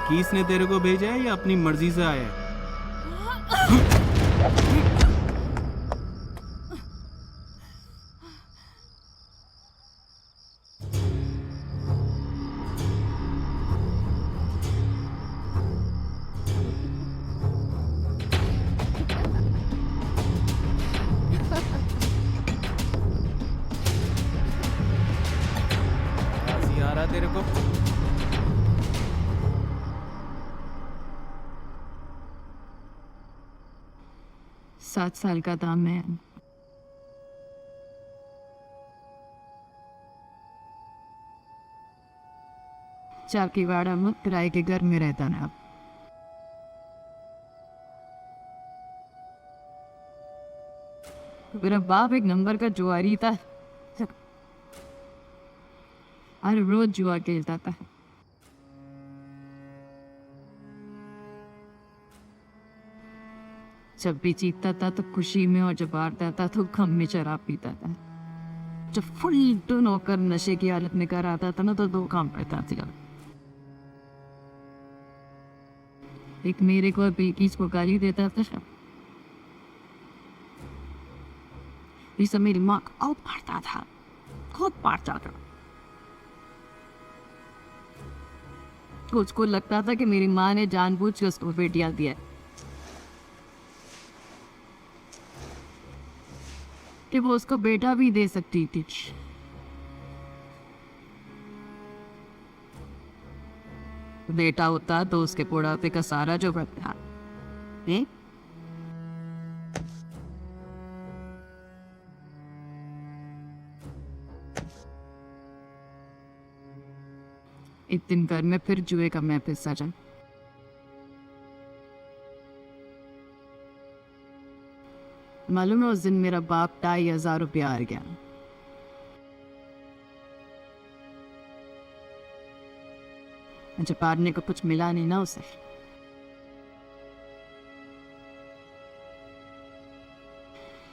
[SPEAKER 18] किसने तेरे को भेजा है या अपनी मर्जी से आया है? हंसी आ रहा तेरे को?
[SPEAKER 2] 7 साल का था मैं। चाकीवाड़ा में किराए के घर में रहता ना। मेरा बाप एक नंबर का जुआरी था, हर रोज जुआ खेलता था। जब भी जीतता था तो खुशी में, और जब हारता था तो गम में शराब पीता था। जब फुल टून होकर नशे की हालत में घर आता था ना तो 2 काम करता था। एक मेरे को और बेकीज को गाली देता था। ये सब मेरी माँ को बहुत मारता था, बहुत मारता था। उसको लगता था कि मेरी माँ ने जानबूझ के उसको बेटियां दिया है, कि वो उसको बेटा भी दे सकती थी। बेटा होता तो उसके बुढ़ापे का सारा जो बढ़ता। एक दिन घर में फिर जुए का मैं पिस्सा जा। मालूम है उस दिन मेरा बाप 2,500 रुपया हार गया। जब हारने को कुछ मिला नहीं ना उसे,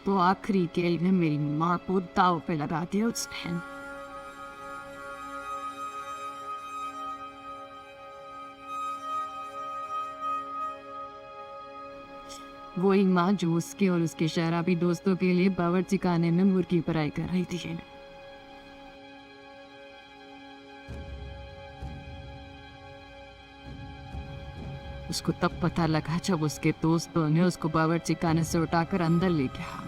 [SPEAKER 2] तो आखिरी खेल में मेरी माँ को दाव पे लगा दिया उसने। वही माँ जो उसके और उसके शराबी दोस्तों के लिए बावर्ची खाने में मुर्गी फ्राई कर रही थी। उसको तब पता लगा जब उसके दोस्तों ने उसको बावर्ची खाने से उठाकर अंदर ले गया।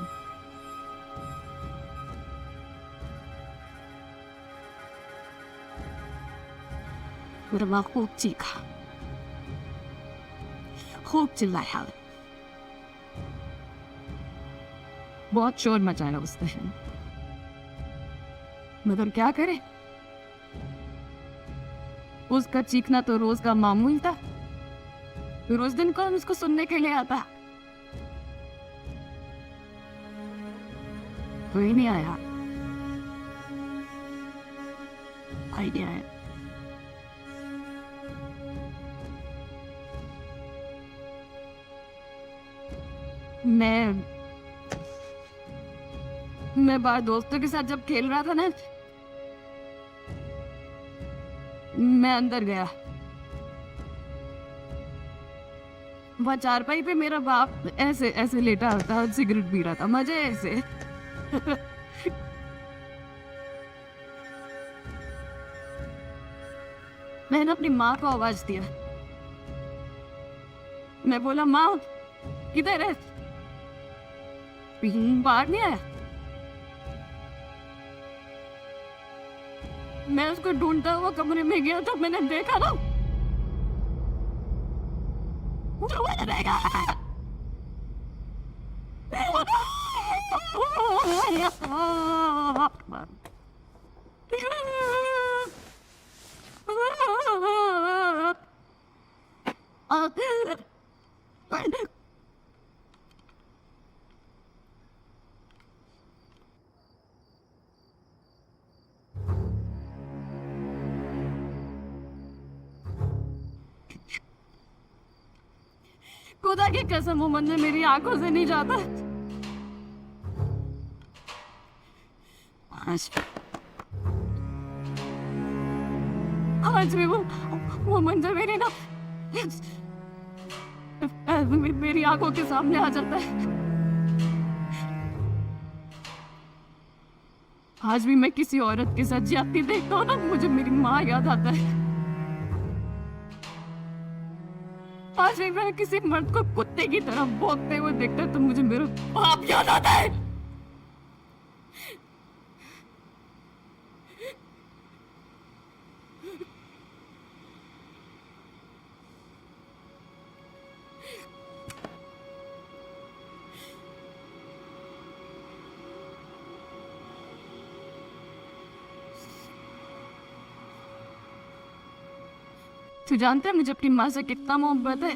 [SPEAKER 2] मेरा माँ खूब चीखा, खूब चिल्लाया, बहुत शोर मचाया उसने। मगर क्या करे, उसका चीखना तो रोज का मामूल था। रोज दिन कौन उसको सुनने के लिए आता? कोई नहीं आया, कोई नहीं आया। मैं बाहर दोस्तों के साथ जब खेल रहा था ना, मैं अंदर गया। वहाँ चारपाई पे मेरा बाप ऐसे ऐसे लेटा था और सिगरेट पी रहा था, मजे ऐसे। मैंने अपनी माँ को आवाज दिया। मैं बोला, माँ किधर है? बाहर नहीं आया। मैं उसको ढूंढता हुआ कमरे में गया तो मैंने देखा ना, खुदा की कसम वो मंजर मेरी आंखों से नहीं जाता। आज भी वो मंजर मेरी ना मेरी आंखों के सामने आ जाता है। आज भी मैं किसी औरत के साथ जाती देखता हूँ ना, मुझे मेरी माँ याद आता है। आज भी मैं किसी मर्द को कुत्ते की तरह भौंकते हुए देखता तो मुझे मेरा बाप याद आता है। तू जानता है मुझे अपनी माँ से कितना मोहब्बत है?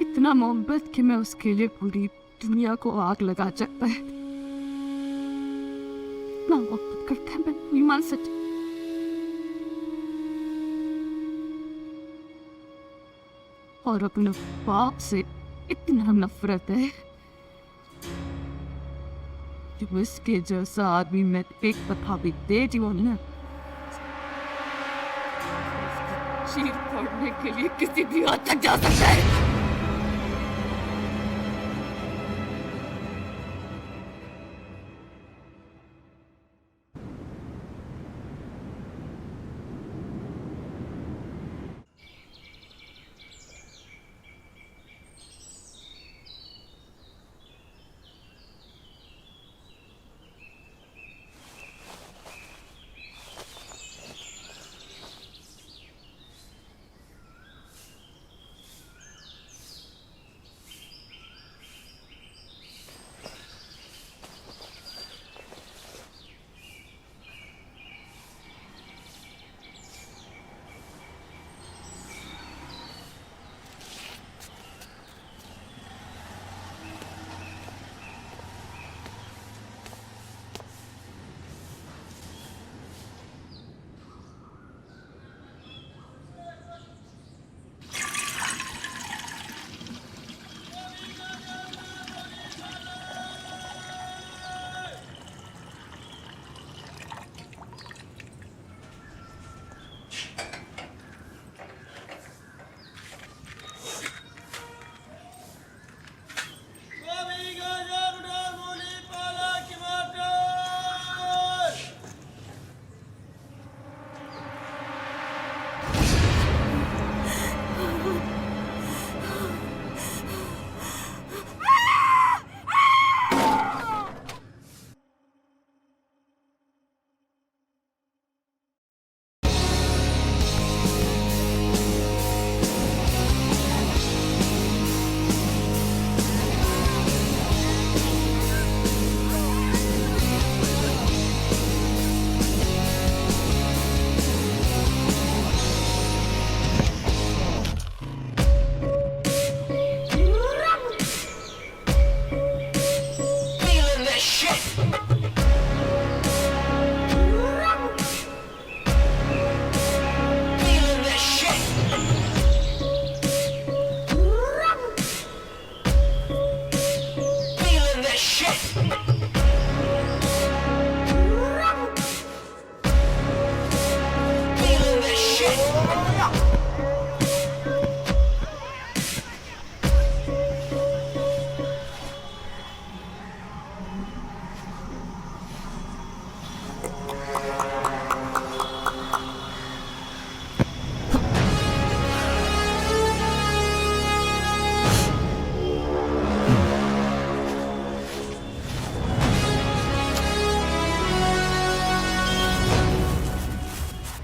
[SPEAKER 2] इतना मोहब्बत कि मैं उसके लिए पूरी दुनिया को आग लगा सकता है। इतना मोहब्बत करता है, मैं नहीं मान सकती। और अपने बाप से इतना नफरत है कि उसके जैसा आदमी मैं एक दफा भी देती हूँ ना, चीर फोड़ने के लिए किसी भी हद तक जा सकता है।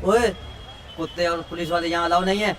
[SPEAKER 19] ओए, कुत्ते और पुलिस वाले यहाँ अलाउ नहीं है।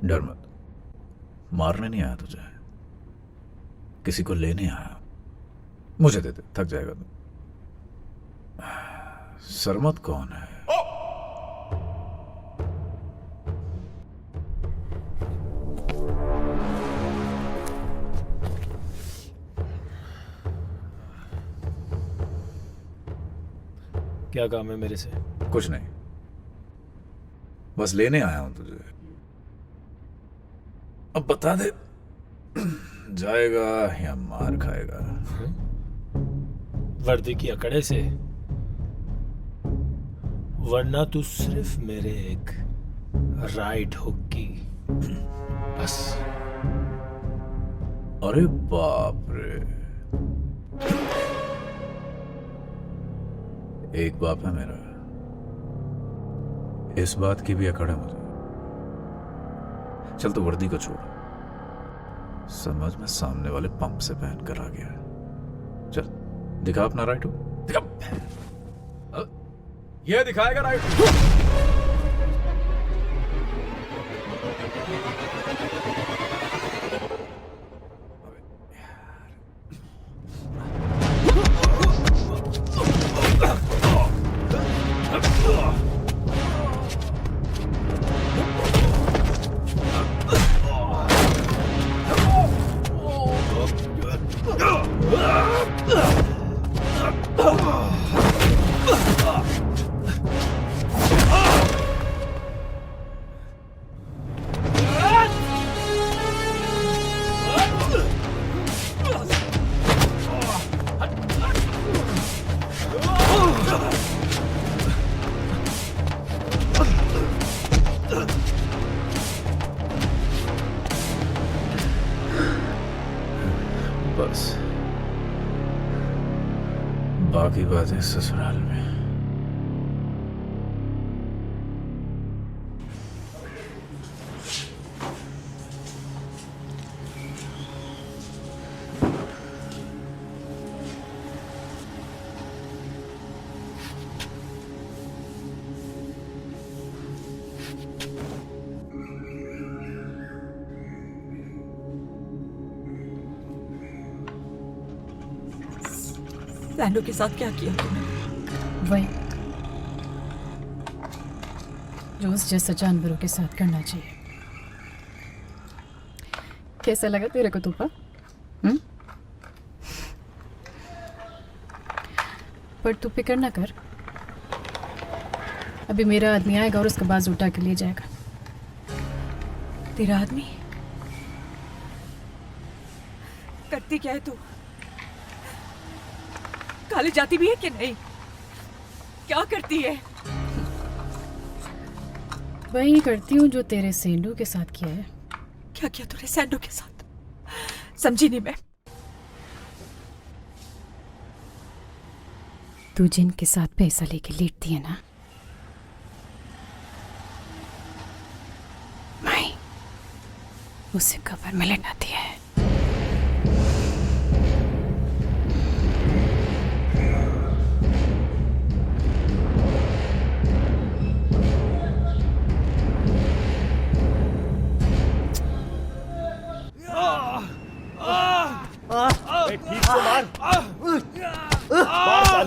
[SPEAKER 1] डर मत, मारने नहीं आया तुझे, किसी को लेने आया। मुझे दे दे, थक जाएगा तू। सरमत कौन है?
[SPEAKER 7] क्या काम है मेरे से?
[SPEAKER 1] कुछ नहीं, बस लेने आया हूं तुझे। अब बता दे, जाएगा या मार खाएगा?
[SPEAKER 7] वर्दी की अकड़े से, वरना तू सिर्फ मेरे एक राइट हुक की बस।
[SPEAKER 1] अरे बाप रे, एक बाप है मेरा, इस बात की भी अकड़ है मुझे। चल तो वर्दी को छोड़, समझ में सामने वाले पंप से पहन कर आ गया। चल दिखा अपना राइट हो, दिखा। ये दिखाएगा राइट। बस बाकी बातें ससुराल में।
[SPEAKER 5] सैंडो के साथ क्या किया तूने?
[SPEAKER 2] वही जो उस जैसा जानवरों के साथ करना चाहिए। कैसा लगा तेरे को तूफा? पर तू फिक्र ना कर, अभी मेरा आदमी आएगा और उसका बाजू उठा के ले जाएगा।
[SPEAKER 5] तेरा आदमी? करती क्या है तू? काली जाती भी है कि नहीं? क्या करती है?
[SPEAKER 2] वही करती हूँ जो तेरे सेंडू के साथ किया है।
[SPEAKER 5] क्या किया तूने सैंडो के साथ? समझी नहीं मैं।
[SPEAKER 2] तू जिनके साथ पैसा लेके लेटती है ना, मैं उसे कब्र में लेटाती है।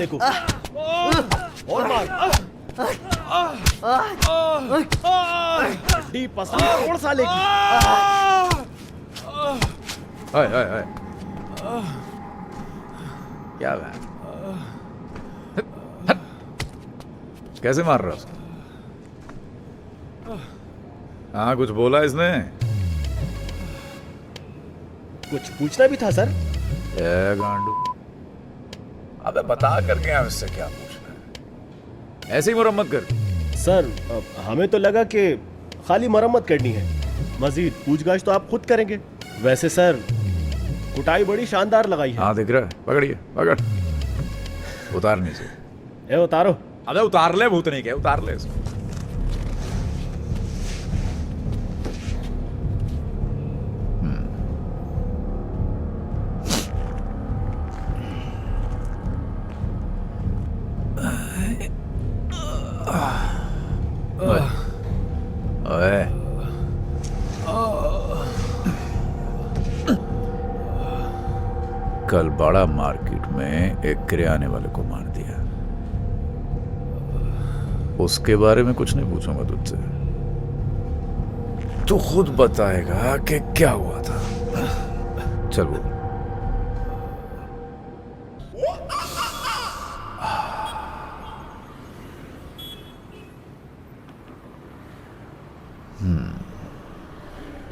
[SPEAKER 14] साले को। और मार। हड्डी पसली तोड़ साले की।
[SPEAKER 1] हाय हाय हाय, क्या बात, कैसे मार रहा उसको? हाँ, कुछ बोला इसने?
[SPEAKER 14] कुछ पूछना भी था सर।
[SPEAKER 1] ए गांडू, अबे बता कर गया उससे क्या पूछना है? ऐसी मरम्मत कर।
[SPEAKER 14] सर हमें तो लगा कि खाली मरम्मत करनी है, मजीद पूछताछ तो आप खुद करेंगे। वैसे सर कुटाई बड़ी शानदार लगाई है।
[SPEAKER 1] हाँ दिख रहा है, पकड़िए, पकड़। उतारने से।
[SPEAKER 14] ए उतारो।
[SPEAKER 1] अबे उतार ले, भूत नहीं क्या, उतार ले इसको। ओए, कल बड़ा मार्केट में एक किराने वाले को मार दिया। उसके बारे में कुछ नहीं पूछूंगा तुझसे, तू खुद बताएगा कि क्या हुआ था। चल बोल।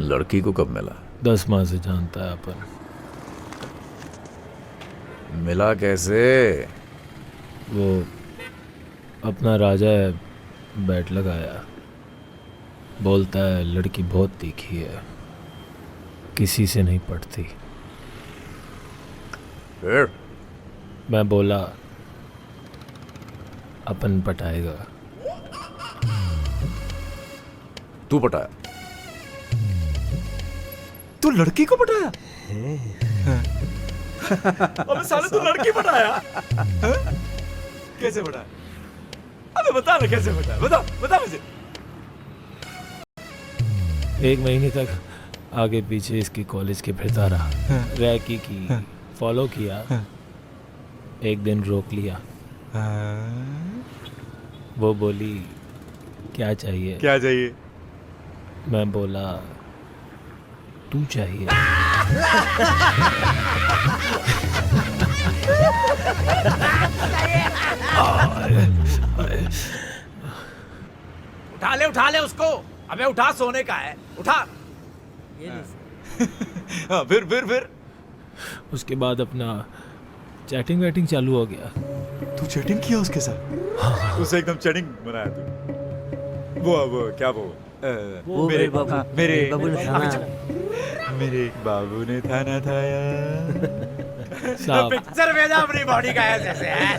[SPEAKER 1] लड़की को कब मिला?
[SPEAKER 7] 10 माह से जानता है अपन।
[SPEAKER 1] मिला कैसे?
[SPEAKER 7] वो अपना राजा है, बैठ लगाया, बोलता है लड़की बहुत तीखी है, किसी से नहीं पटती।
[SPEAKER 1] फिर
[SPEAKER 7] मैं बोला अपन पटाएगा।
[SPEAKER 1] तू पटाया? तू लड़की को पटाया?
[SPEAKER 14] अबे साले तू लड़की पटाया?
[SPEAKER 1] कैसे पटाया? अबे बता ना कैसे पटाया, बता बता मुझे।
[SPEAKER 7] 1 महीने तक आगे पीछे इसकी कॉलेज के फिरता रहा, रैकी की, फॉलो किया। एक दिन रोक लिया। वो बोली क्या चाहिए?
[SPEAKER 1] क्या चाहिए?
[SPEAKER 7] मैं बोला तू चाहिए।
[SPEAKER 1] उठा ले उसको। अबे उठा, सोने का है, उठा। हाँ, फिर
[SPEAKER 7] उसके बाद अपना चैटिंग वैटिंग चालू हो गया।
[SPEAKER 1] तू चैटिंग किया उसके साथ? हाँ। उसे एकदम चैटिंग बनाया तू। वो क्या मेरे बाबू ने थाना थाया। पिक्चर भेजा अपनी बॉडी का ऐसे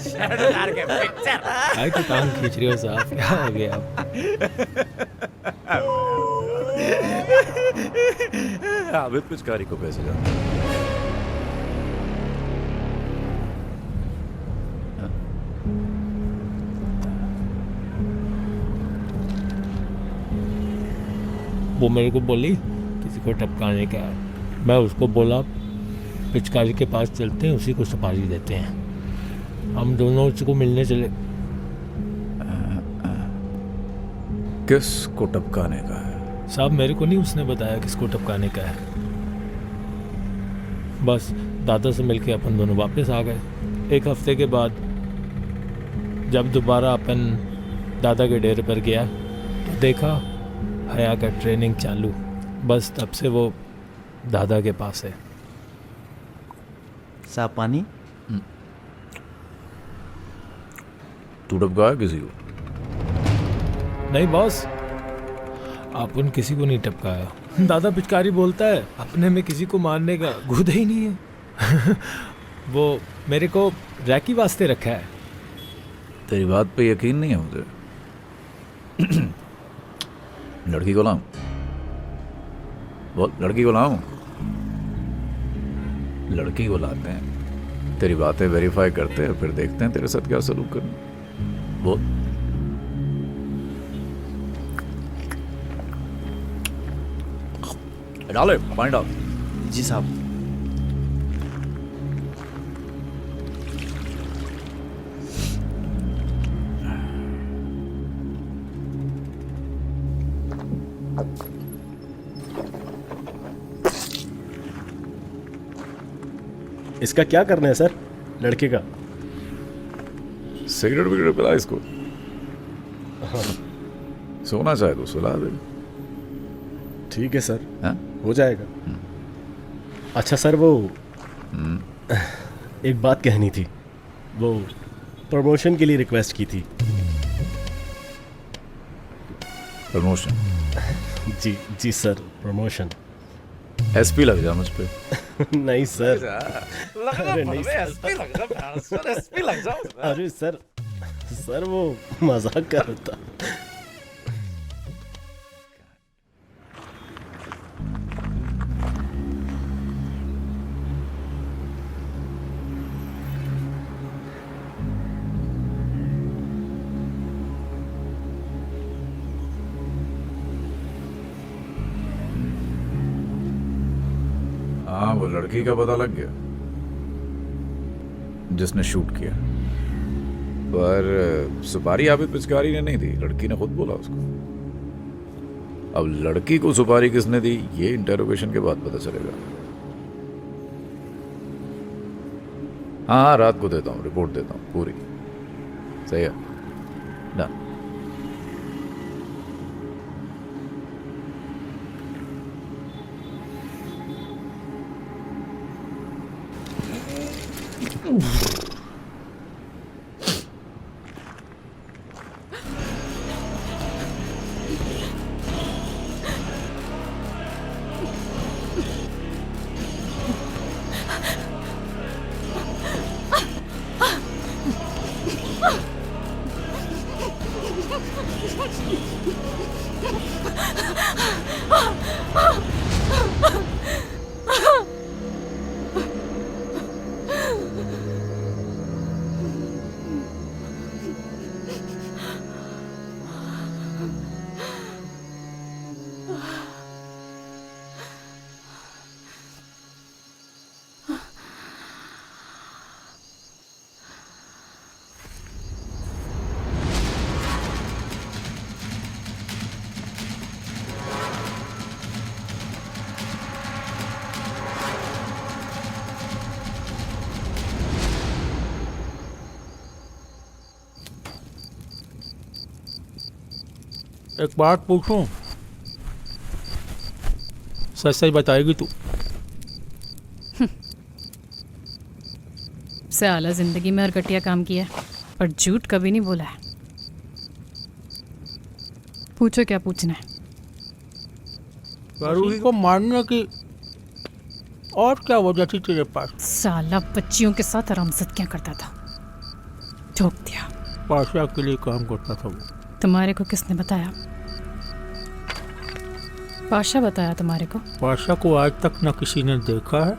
[SPEAKER 1] शर्ट उतार के पिक्चर।
[SPEAKER 7] काय को टांग खींच रही हो साहब, क्या हो गया?
[SPEAKER 1] आबिद पिचकारी को पैसे जाते।
[SPEAKER 7] वो मेरे को बोली किसी को टपकाने का है। मैं उसको बोला पिचकारी के पास चलते हैं, उसी को सुपारी देते हैं। हम दोनों उसी को मिलने चले।
[SPEAKER 1] किस को टपकाने का है?
[SPEAKER 7] साहब मेरे को नहीं उसने बताया किसको टपकाने का है। बस दादा से मिलके अपन दोनों वापस आ गए। 1 हफ्ते के बाद जब दोबारा अपन दादा के डेरे पर गया तो देखा हया का ट्रेनिंग चालू। बस तब से वो दादा के पास है।
[SPEAKER 12] साफ पानी?
[SPEAKER 1] तू टपकाया किसी को?
[SPEAKER 7] नहीं बॉस, अपन किसी को नहीं टपकाया। दादा पिचकारी बोलता है अपने में किसी को मारने का गुद ही नहीं है। वो मेरे को रैकी वास्ते रखा है।
[SPEAKER 1] तेरी बात पे यकीन नहीं है मुझे। लड़की को लाऊं? बोल, लड़की को लाऊं? लड़की को लाते हैं, तेरी बातें वेरीफाई करते हैं, फिर देखते हैं तेरे साथ क्या सलूक करना। बोल। डाले, पानी डाल।
[SPEAKER 12] जी साहब।
[SPEAKER 14] इसका क्या करना है सर, लड़के का?
[SPEAKER 1] सिगरेट विगरेट पिला इसको।
[SPEAKER 14] हाँ।
[SPEAKER 1] सोना चाहे तो सुला दे।
[SPEAKER 14] ठीक है सर,
[SPEAKER 1] हाँ?
[SPEAKER 14] हो जाएगा। अच्छा सर, वो एक बात कहनी थी, वो प्रमोशन के लिए रिक्वेस्ट की थी।
[SPEAKER 1] प्रमोशन?
[SPEAKER 14] जी जी सर, प्रमोशन।
[SPEAKER 1] एसपी लग जा मुझ पे।
[SPEAKER 14] नहीं सर,
[SPEAKER 1] अरे नहीं सर, एसपी लग जाओ।
[SPEAKER 14] अरे सर, सर वो मजाक कर रहा था।
[SPEAKER 1] हाँ, वो लड़की का पता लग गया जिसने शूट किया, पर सुपारी आबिद पिचकारी ने नहीं दी, लड़की ने खुद बोला उसको। अब लड़की को सुपारी किसने दी ये इंटेरोगेशन के बाद पता चलेगा। हाँ, रात को देता हूँ, रिपोर्ट देता हूँ पूरी। सही है ना?
[SPEAKER 9] एक बात पूछूं, सच सच बताएगी तू?
[SPEAKER 2] से आला जिंदगी में और घटिया काम किया है, पर झूठ कभी नहीं बोला है। पूछो क्या पूछना है।
[SPEAKER 9] करूही को मारने की और क्या वजह थी तेरे पास?
[SPEAKER 2] साला बच्चियों के साथ आरामसत क्या करता था, ठोक दिया।
[SPEAKER 9] पाशा के लिए काम करता था वो।
[SPEAKER 2] तुम्हारे को किसने बताया? पाशा बताया तुम्हारे को?
[SPEAKER 9] पाशा को आज तक न किसी ने देखा है,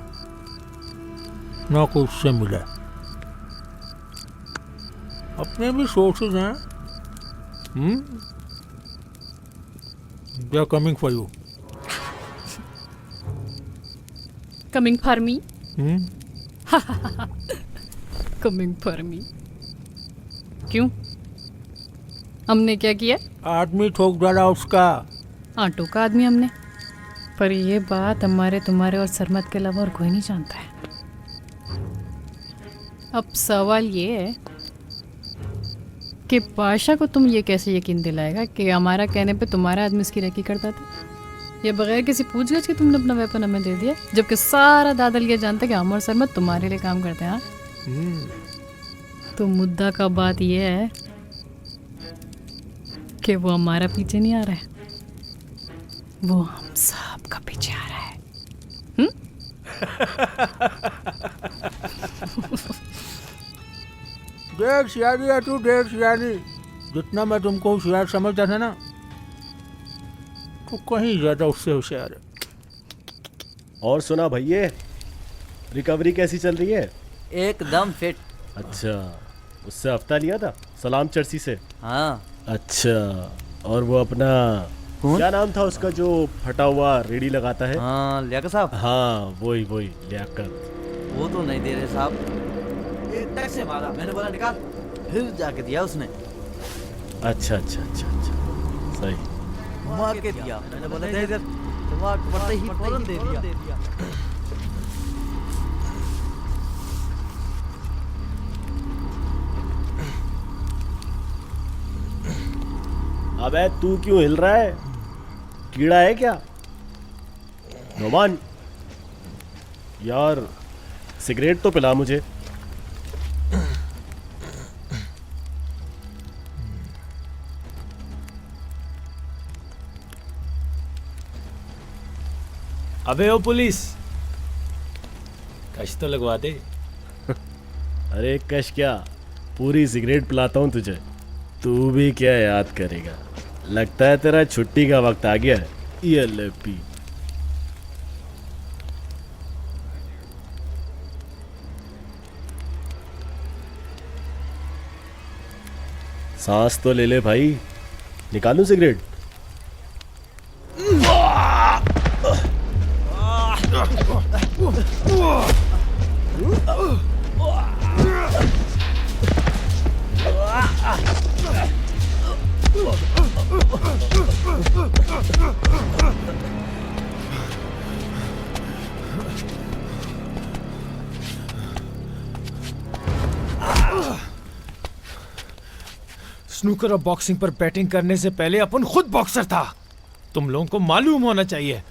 [SPEAKER 9] न कोई उससे मिला। अपने भी सोर्सेज हैं। They are coming for you.
[SPEAKER 2] Coming for me? Coming for me? क्यों? हमने क्या किया?
[SPEAKER 9] आदमी ठोक डाला उसका।
[SPEAKER 2] आटो का आदमी हमने। पर ये बात हमारे, तुम्हारे और सरमत के अलावा और कोई नहीं जानता है। अब सवाल ये है कि पाशा को तुम ये कैसे यकीन दिलाएगा कि हमारा कहने पे तुम्हारा आदमी इसकी रेकी करता था, या बगैर किसी पूछगछ के तुमने अपना वेपन हमें दे दिया, जबकि सारा दादल ये जानता है कि हम और सरमत तुम्हारे लिए काम करते हैं। तो मुद्दा का बात ये है कि वो हमारा पीछे नहीं आ रहा है, वो हम सब का पीछे आ रहा है।
[SPEAKER 9] देख सियारी है तू, देख सियारी। जितना मैं तुमको होशियार समझता था ना, तो कहीं ज्यादा उससे होशियार है।
[SPEAKER 14] और सुना भैया, रिकवरी कैसी चल रही है?
[SPEAKER 19] एकदम फिट।
[SPEAKER 14] अच्छा, उससे हफ्ता लिया था सलाम चर्सी से?
[SPEAKER 19] हाँ।
[SPEAKER 14] अच्छा, और वो अपना क्या नाम था उसका जो फटा हुआ रेडी लगाता है?
[SPEAKER 19] हाँ, लियाकत साहब।
[SPEAKER 14] हाँ, वही वही लियाकत।
[SPEAKER 19] वो तो नहीं दे रहे साहब, टक से मारा, मैंने बोला निकाल, फिर जाके दिया उसने।
[SPEAKER 14] अच्छा अच्छा अच्छा अच्छा, सही।
[SPEAKER 19] घुमा के दिया। मैंने बोला दे इधर, दिमाग पड़ते ही फौरन दे दिया।
[SPEAKER 14] अबे तू क्यों हिल रहा है? कीड़ा है क्या? नोमान यार, सिगरेट तो पिला मुझे।
[SPEAKER 7] अबे ओ पुलिस, कश तो लगवा दे।
[SPEAKER 14] अरे कश क्या, पूरी सिगरेट पिलाता हूँ तुझे। तू भी क्या याद करेगा? लगता है तेरा छुट्टी का वक्त आ गया है। ये ले पी। सांस तो ले ले भाई। निकालूं सिगरेट?
[SPEAKER 7] स्नूकर और बॉक्सिंग पर बैटिंग करने से पहले अपन खुद बॉक्सर था। तुम लोगों को मालूम होना चाहिए।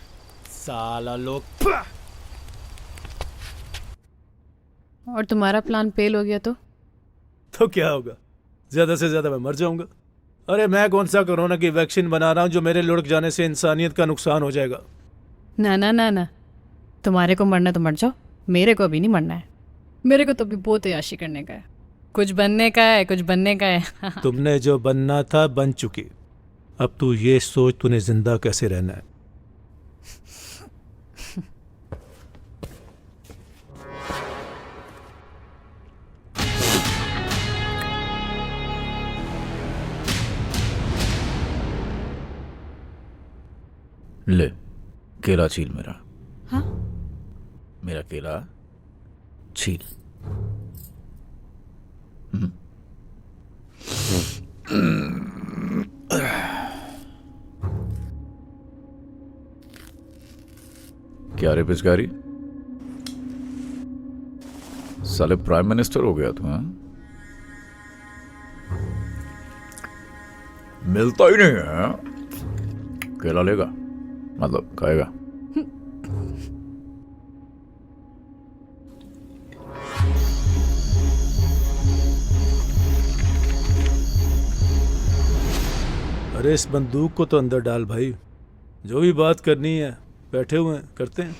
[SPEAKER 7] साला लोग।
[SPEAKER 2] और तुम्हारा प्लान फेल हो गया
[SPEAKER 13] तो क्या होगा? ज्यादा से ज्यादा मैं मर जाऊंगा। अरे मैं कौन सा कोरोना की वैक्सीन बना रहा हूं जो मेरे लुढ़क जाने से इंसानियत का नुकसान हो जाएगा।
[SPEAKER 2] ना ना ना ना, तुम्हारे को मरना तो मर जाओ, मेरे को भी नहीं मरना है। मेरे को तो भी बहुत याशी करने का है, कुछ बनने का है, कुछ बनने का है।
[SPEAKER 13] तुमने जो बनना था बन चुकी। अब तू ये सोच तूने जिंदा कैसे रहना है।
[SPEAKER 1] ले केला छील मेरा।
[SPEAKER 2] हाँ?
[SPEAKER 1] मेरा केला छील। क्या रे पिचकारी, साले प्राइम मिनिस्टर हो गया तू? हाँ, मिलता ही नहीं है। केला लेगा मतलब खाएगा?
[SPEAKER 13] अरे इस बंदूक को तो अंदर डाल भाई। जो भी बात करनी है बैठे हुए हैं, करते हैं।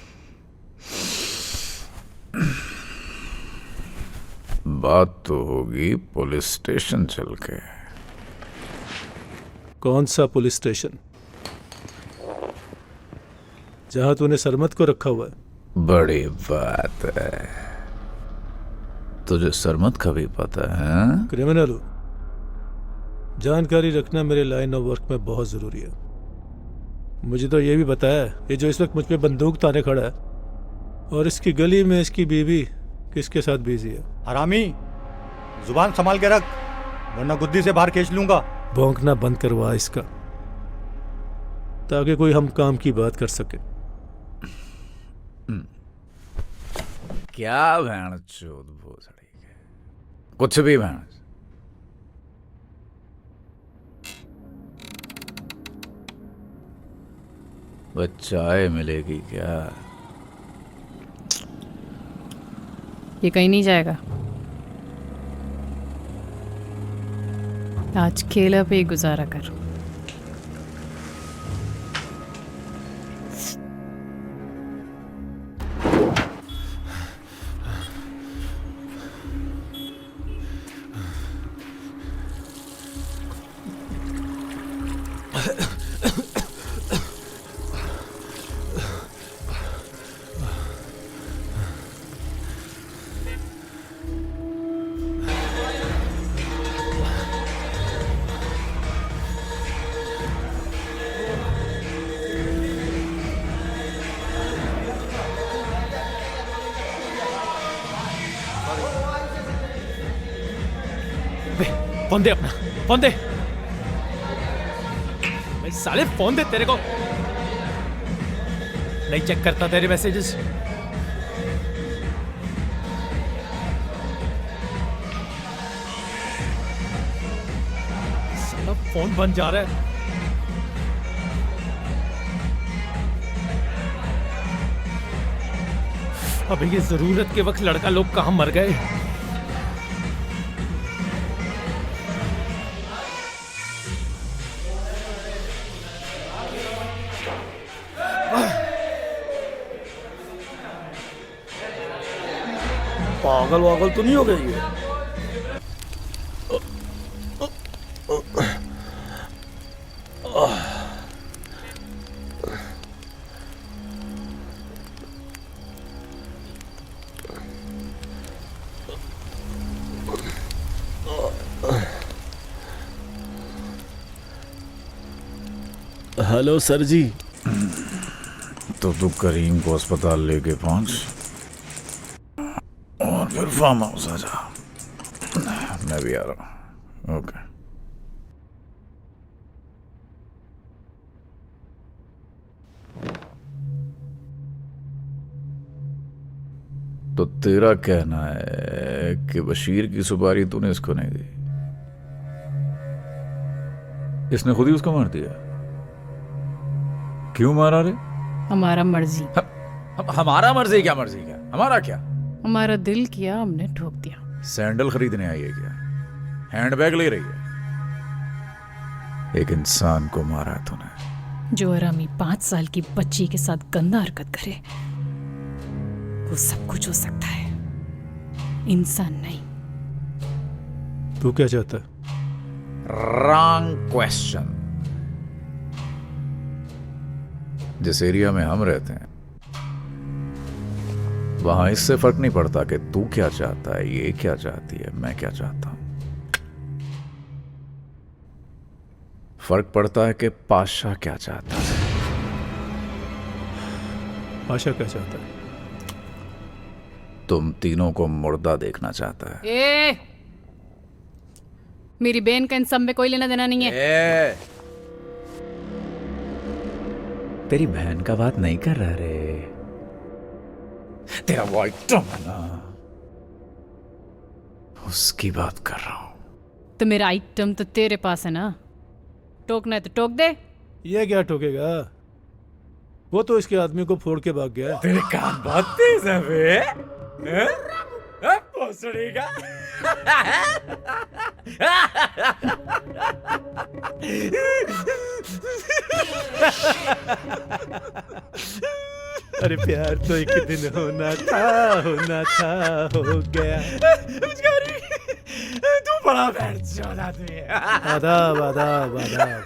[SPEAKER 1] बात तो होगी पुलिस स्टेशन चल के।
[SPEAKER 13] कौन सा पुलिस स्टेशन? जहां तूने सरमत को रखा हुआ है।
[SPEAKER 1] बड़ी बात है, तुझे सरमत का भी पता है?
[SPEAKER 13] क्रिमिनल हो, जानकारी रखना मेरे लाइन ऑफ वर्क में बहुत ज़रूरी है। मुझे तो ये भी बताया ये जो इस वक्त मुझ पे बंदूक ताने खड़ा है और इसकी गली में इसकी बीवी किसके साथ बिजी है।
[SPEAKER 10] हरामी, जुबान संभाल के रख वरना गुद्दी से बाहर खींच लूंगा।
[SPEAKER 13] भौंकना बंद करवा इसका, ताकि कोई हम काम की बात कर सके।
[SPEAKER 1] क्या भैंस चोद भोसड़ी के, कुछ भी भैंस। वो चाय मिलेगी क्या?
[SPEAKER 2] ये कहीं नहीं जाएगा। आज केला पे ही गुजारा कर।
[SPEAKER 7] फोन दे अपना, फोन दे। साले फोन दे तेरे को। नहीं चेक करता तेरे मैसेजेस। साला फोन बंद जा रहा है। अबे ये जरूरत के वक्त लड़का लोग कहां मर गए।
[SPEAKER 9] पागल वागल तो नहीं हो गई है?
[SPEAKER 14] हेलो सर जी।
[SPEAKER 1] तो तू करीम को अस्पताल लेके पहुंच और फिर फार्म हाउस आ जा। मैं भी आ रहा हूँ। ओके। तो तेरा कहना है कि बशीर की सुपारी तूने इसको नहीं दी, इसने खुद ही उसको मार दिया। क्यों मारा रे?
[SPEAKER 2] हमारा मर्जी।
[SPEAKER 1] हमारा मर्जी क्या? मर्जी क्या? हमारा क्या?
[SPEAKER 2] हमारा दिल किया, हमने ठोक दिया।
[SPEAKER 1] सैंडल खरीदने आई है क्या? हैंडबैग ले रही है? एक इंसान को मारा तूने।
[SPEAKER 2] जो हरामी 5 साल की बच्ची के साथ गंदा हरकत करे वो सब कुछ हो सकता है, इंसान नहीं।
[SPEAKER 13] तू क्या चाहता है?
[SPEAKER 1] Wrong question. जिस एरिया में हम रहते हैं वहां इससे फर्क नहीं पड़ता कि तू क्या चाहता है, ये क्या चाहती है, मैं क्या चाहता हूं। फर्क पड़ता है कि पाशा क्या चाहता है।
[SPEAKER 13] पाशा क्या चाहता है?
[SPEAKER 1] तुम तीनों को मुर्दा देखना चाहता है।
[SPEAKER 2] ए, मेरी बहन का इन सब में कोई लेना देना नहीं है।
[SPEAKER 1] तेरी बहन का बात नहीं कर रहा रे, तेरा वो आइटम है ना, उसकी बात कर रहा हूं।
[SPEAKER 2] तो मेरा आइटम तो तेरे पास है ना, टोकना है तो टोक दे।
[SPEAKER 13] ये क्या टोकेगा? वो तो इसके आदमी को फोड़ के भाग गया।
[SPEAKER 1] तेरे कान बहुत तेज है बे। भोसड़ी का।
[SPEAKER 13] अरे प्यार तो एक दिन होना था, हो गया।
[SPEAKER 1] तू बड़ा बैठ आदमी है।
[SPEAKER 13] आदाब आदाब आदाब।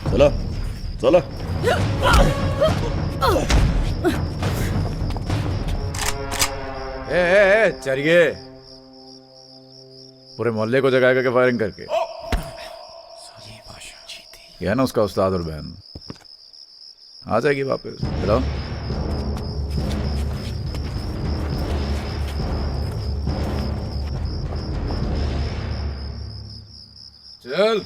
[SPEAKER 6] चला चला।
[SPEAKER 1] चलिए, पूरे मोहल्ले को जगाएगा के फायरिंग करके। यह है ना उसका उस्ताद और बहन, आ जाएगी वापस। हेलो, चल।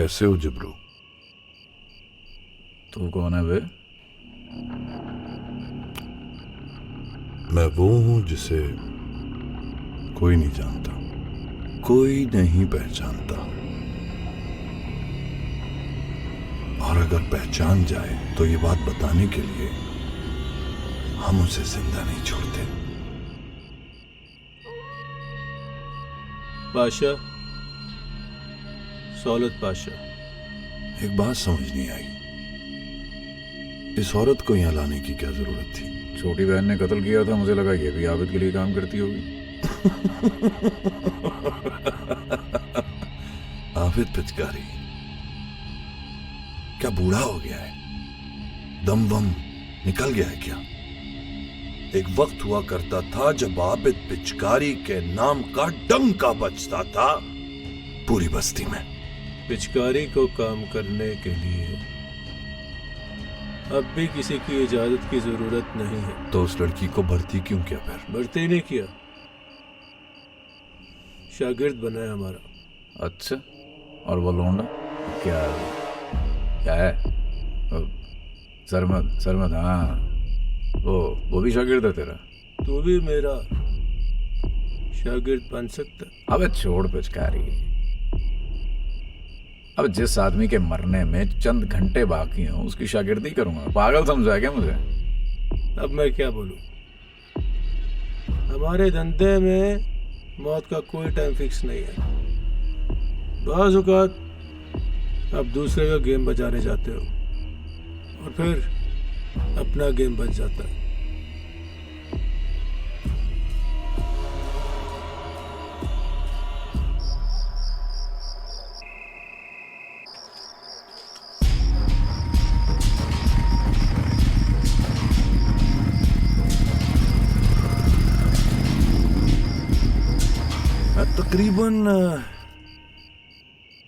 [SPEAKER 1] कैसे हो जिब्रू? तू कौन है बे?
[SPEAKER 20] मैं वो हूं जिसे कोई नहीं जानता, कोई नहीं पहचानता, और अगर पहचान जाए तो ये बात बताने के लिए हम उसे जिंदा नहीं छोड़ते।
[SPEAKER 13] पाशा, सौलत पाशा।
[SPEAKER 20] एक बात समझ नहीं आई, इस औरत को यहाँ लाने की क्या जरूरत थी?
[SPEAKER 1] छोटी बहन ने कत्ल किया था, मुझे लगा ये भी आबिद के लिए काम करती होगी।
[SPEAKER 20] आबिद पिचकारी क्या बूढ़ा हो गया है? दम वम निकल गया है क्या? एक वक्त हुआ करता था जब आबिद पिचकारी के नाम का डंका बजता था पूरी बस्ती में।
[SPEAKER 13] पिचकारी को काम करने के लिए अब भी किसी की इजाजत की जरूरत नहीं है।
[SPEAKER 20] तो उस लड़की को भर्ती क्यों किया? फिर
[SPEAKER 13] भर्ती नहीं किया, शागिर्द बनाया हमारा।
[SPEAKER 1] अच्छा, और वो लौंडा क्या क्या है? सरमद, हाँ, वो भी शागिर्द है तेरा?
[SPEAKER 13] तू भी मेरा शागिर्द बन सकता है।
[SPEAKER 1] अबे छोड़ पिचकारी, अब जिस आदमी के मरने में चंद घंटे बाकी हैं उसकी शागिर्दी करूंगा? पागल समझा क्या मुझे?
[SPEAKER 13] अब मैं क्या बोलूं? हमारे धंधे में मौत का कोई टाइम फिक्स नहीं है। बाज़ औक़ात आप दूसरे का गेम बजाने जाते हो और फिर अपना गेम बच जाता है।
[SPEAKER 20] मैं तकरीबन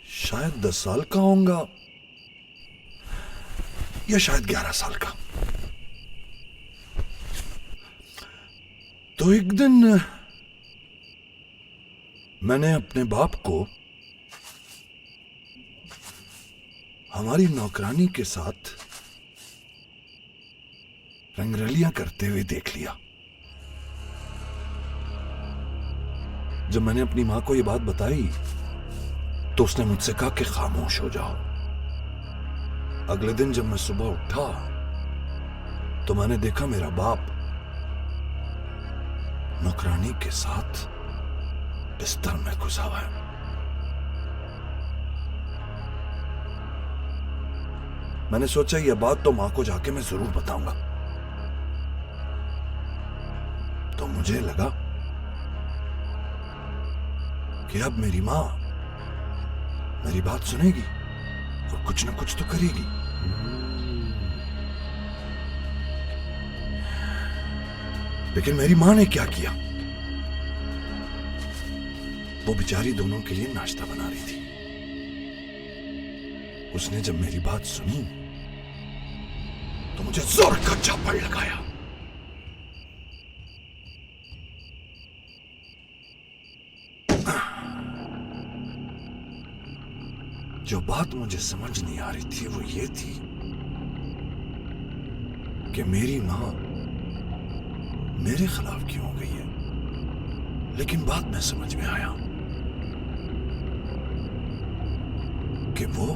[SPEAKER 20] शायद 10 साल का होऊंगा या शायद 11 साल का। तो एक दिन मैंने अपने बाप को हमारी नौकरानी के साथ रंगरलियां करते हुए देख लिया। जब मैंने अपनी मां को यह बात बताई तो उसने मुझसे कहा कि खामोश हो जाओ। अगले दिन जब मैं सुबह उठा तो मैंने देखा मेरा बाप नौकरानी के साथ बिस्तर में घुसा हुआ है। मैंने सोचा यह बात तो मां को जाके मैं जरूर बताऊंगा। तो मुझे लगा कि अब मेरी मां मेरी बात सुनेगी और कुछ ना कुछ तो करेगी। लेकिन मेरी मां ने क्या किया? वो बेचारी दोनों के लिए नाश्ता बना रही थी। उसने जब मेरी बात सुनी तो मुझे जोर का झापड़ लगाया। जो बात मुझे समझ नहीं आ रही थी वो ये थी कि मेरी मां मेरे खिलाफ क्यों हो गई है। लेकिन बाद में समझ में आया कि वो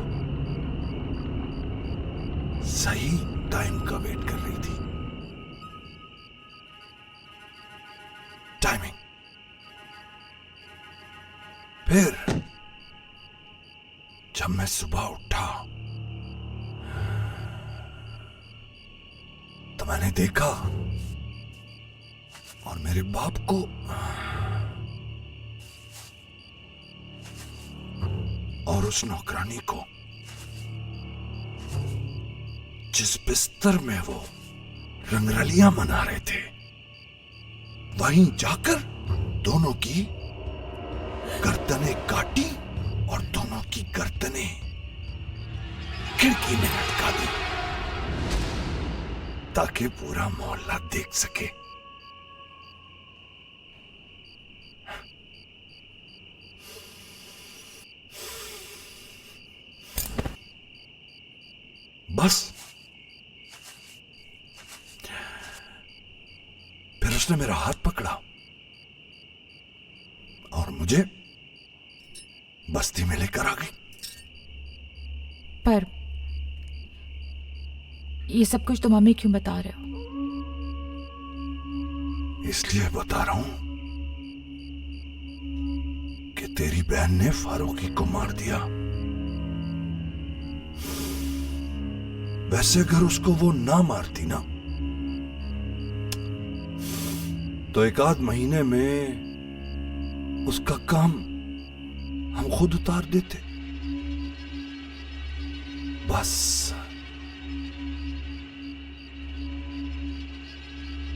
[SPEAKER 20] सही टाइम का वेट कर रही थी। टाइमिंग। फिर जब मैं सुबह उठा तो मैंने देखा और मेरे बाप को और उस नौकरानी को जिस बिस्तर में वो रंगरलियां मना रहे थे वहीं जाकर दोनों की गर्दनें काटी और दोनों की गर्दनें खिड़की में लटका दी ताकि पूरा मोहल्ला देख सके। बस। फिर उसने मेरा हाथ पकड़ा और मुझे बस्ती में लेकर आ गई।
[SPEAKER 5] पर ये सब कुछ तुम मम्मी क्यों बता रहे हो?
[SPEAKER 20] इसलिए बता रहा हूं कि तेरी बहन ने फारूकी को मार दिया। वैसे अगर उसको वो ना मारती ना तो एक आध महीने में उसका काम हम खुद उतार देते। बस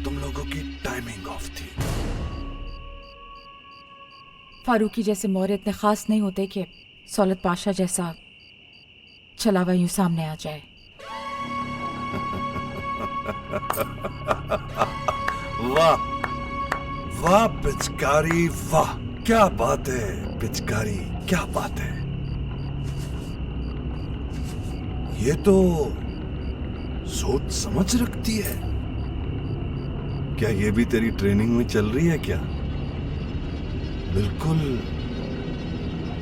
[SPEAKER 20] तुम लोगों की टाइमिंग ऑफ थी।
[SPEAKER 5] फारूकी जैसे मोहरे इतने खास नहीं होते कि सौलत पाशा जैसा चलावा यूं सामने आ जाए।
[SPEAKER 20] वाह वाह पिचकारी, वाह क्या बात है पिचकारी, क्या बात है। ये तो सोच समझ रखती है। क्या ये भी तेरी ट्रेनिंग में चल रही है क्या? बिल्कुल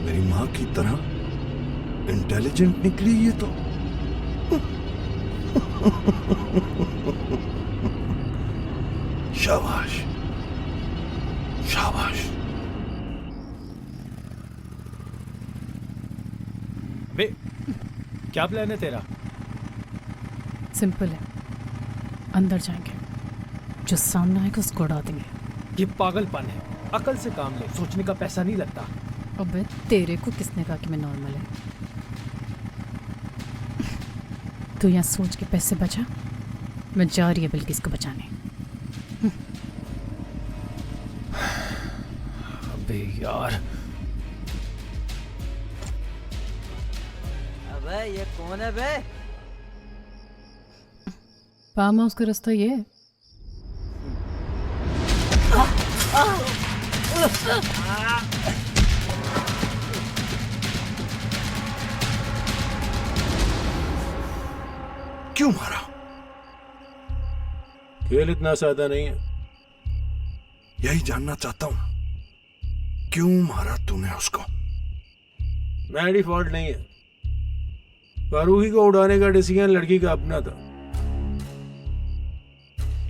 [SPEAKER 20] मेरी मां की तरह इंटेलिजेंट निकली ये तो। शाबाश शाबाश।
[SPEAKER 7] बे क्या प्लान है तेरा?
[SPEAKER 2] सिंपल है, अंदर जाएंगे, जो सामने आएगा उसको उड़ा देंगे।
[SPEAKER 7] ये पागलपन है, अकल से काम ले, सोचने का पैसा नहीं लगता।
[SPEAKER 2] अबे तेरे को किसने कहा कि मैं नॉर्मल है? तू यहाँ सोच के पैसे बचा, मैं जा रही है बिल्किस को बचाने।
[SPEAKER 7] अबे यार,
[SPEAKER 19] अबे ये कौन है बे?
[SPEAKER 2] फार्म हाउस का रास्ता ये है।
[SPEAKER 20] क्यों मारा?
[SPEAKER 13] खेल इतना सादा नहीं है।
[SPEAKER 20] यही जानना चाहता हूं, क्यों मारा तूने उसको?
[SPEAKER 13] मेरा डिफॉल्ट नहीं है। फारूकी को उड़ाने का डिसीजन लड़की का अपना था।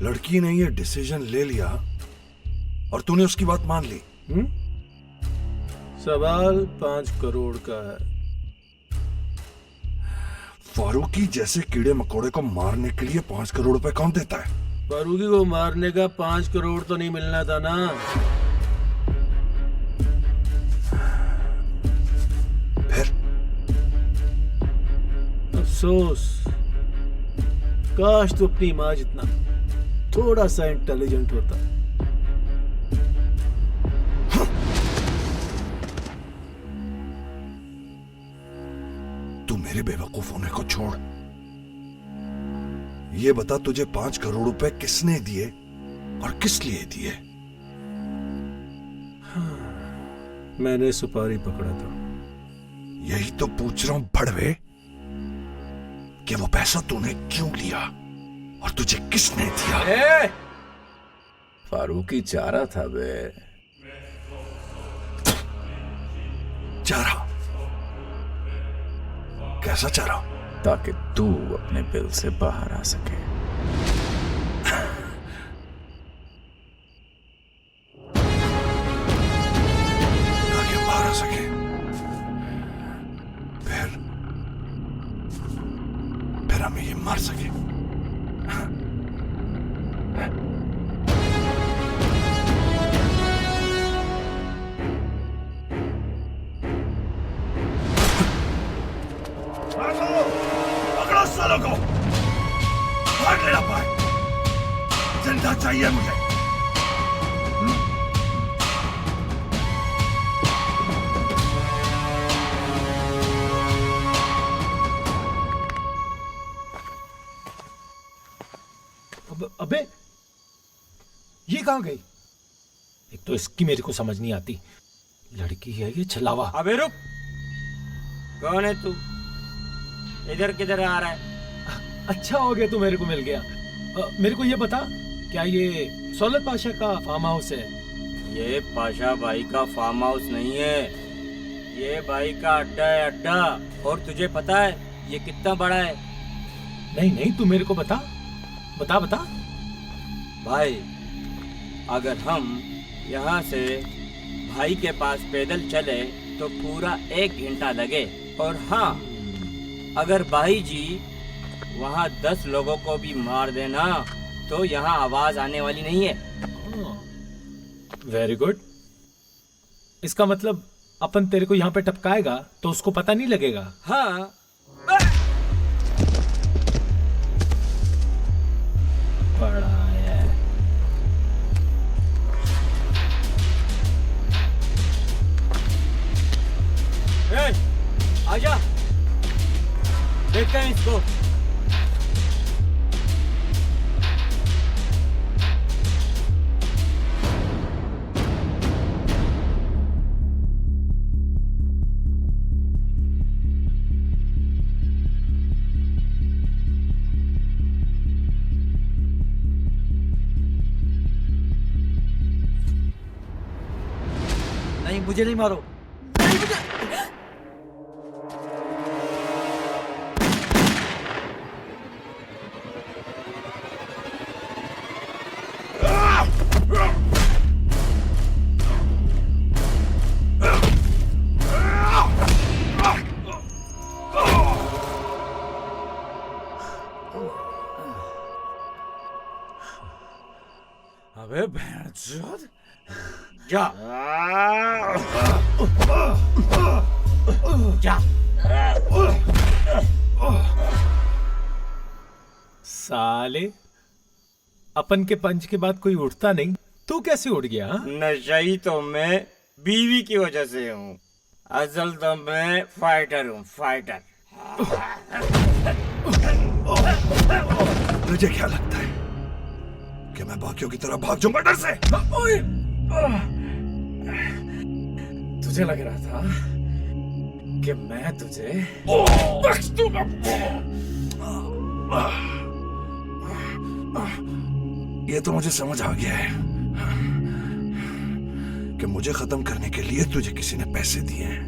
[SPEAKER 20] लड़की ने ये डिसीजन ले लिया और तूने उसकी बात मान ली।
[SPEAKER 13] सवाल 5 करोड़ का है।
[SPEAKER 20] फारूकी जैसे कीड़े मकोड़े को मारने के लिए 5 करोड़ रुपए कौन देता है?
[SPEAKER 13] फारूकी को मारने का 5 करोड़ तो नहीं मिलना था ना।
[SPEAKER 20] फिर
[SPEAKER 13] अफसोस, काश तू अपनी माँ जितना थोड़ा सा इंटेलिजेंट होता।
[SPEAKER 20] तू मेरे बेवकूफ होने को छोड़, ये बता तुझे 5 करोड़ रुपए किसने दिए और किस लिए दिए?
[SPEAKER 13] मैंने सुपारी पकड़ा था।
[SPEAKER 20] यही तो पूछ रहा हूं भड़वे, कि वो पैसा तूने क्यों लिया और तुझे किसने दिया?
[SPEAKER 1] फारूकी चारा था बे।
[SPEAKER 20] चारा? कैसा चारा?
[SPEAKER 1] ताकि तू अपने बिल से बाहर आ सके।
[SPEAKER 20] ताकि बाहर आ सके? फिर हमें ये मार सके? पकड़ो सालों को, मार लेना पाए, जिंदा चाहिए मुझे।
[SPEAKER 7] अबे ये कहां गई? एक तो इसकी मेरे को समझ नहीं आती, लड़की है ये छलावा।
[SPEAKER 17] अबे रुक, कौन है तू? इधर किधर आ रहा है?
[SPEAKER 7] अच्छा हो गया तू मेरे को मिल गया। मेरे को ये बता, क्या ये सौलत पाशा का फार्म हाउस है?
[SPEAKER 17] ये पाशा भाई का फार्म हाउस नहीं है, ये भाई का अड्डा है, अड्डा। और तुझे पता है ये कितना बड़ा है?
[SPEAKER 7] नहीं नहीं, तू मेरे को बता बता बता।
[SPEAKER 17] भाई अगर हम यहाँ से भाई के पास पैदल चले तो पूरा 1 घंटा लगे। और हाँ, अगर भाई जी वहाँ 10 लोगों को भी मार देना तो यहाँ आवाज आने वाली नहीं है।
[SPEAKER 7] Very good. इसका मतलब अपन तेरे को यहाँ पे टपकाएगा तो उसको पता नहीं लगेगा?
[SPEAKER 17] हाँ।
[SPEAKER 7] बड़ा है।
[SPEAKER 17] आजा, देखते हैं इसको।
[SPEAKER 19] नहीं, मुझे नहीं मारो।
[SPEAKER 1] अबे भैंचोद,
[SPEAKER 17] जा जा।
[SPEAKER 7] साले, अपन के पंच के बाद कोई उठता नहीं, तू कैसे उठ गया?
[SPEAKER 17] नशाई तो मैं बीवी की वजह से हूँ, असल तो मैं फाइटर हूँ, फाइटर।
[SPEAKER 20] तुझे क्या लगता है कि मैं बाकियों की तरह भाग जाऊंगा डर से?
[SPEAKER 7] तुझे लग रहा था कि मैं तुझे
[SPEAKER 20] बख्श दूंगा। ये तो मुझे समझ आ गया है कि मुझे खत्म करने के लिए तुझे किसी ने पैसे दिए हैं,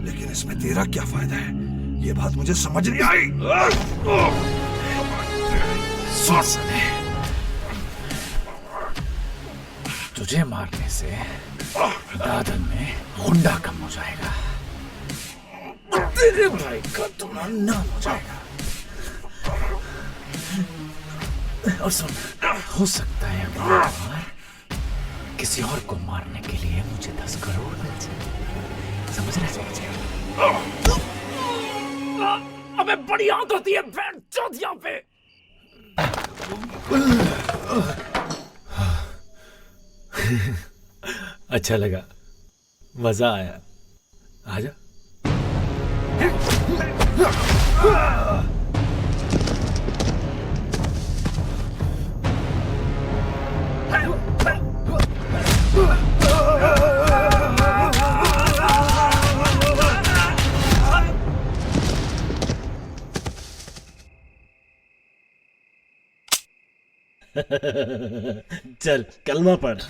[SPEAKER 20] लेकिन इसमें तेरा क्या फायदा है, ये बात मुझे समझ नहीं आई।
[SPEAKER 1] सुन सने, तुझे मारने से दादन में गुंडा कम हो जाएगा, तेरे भाई का तुम्हारा नाम हो जाएगा। और सुन, हो सकता है अगली बार किसी और को मारने के लिए मुझे 10 करोड़ मिल जाए। समझ रहे? अबे बड़ी आंत होती है चौथ यहाँ पे।
[SPEAKER 7] अच्छा लगा, मजा आया। आजा।
[SPEAKER 14] चल कलमा पढ़।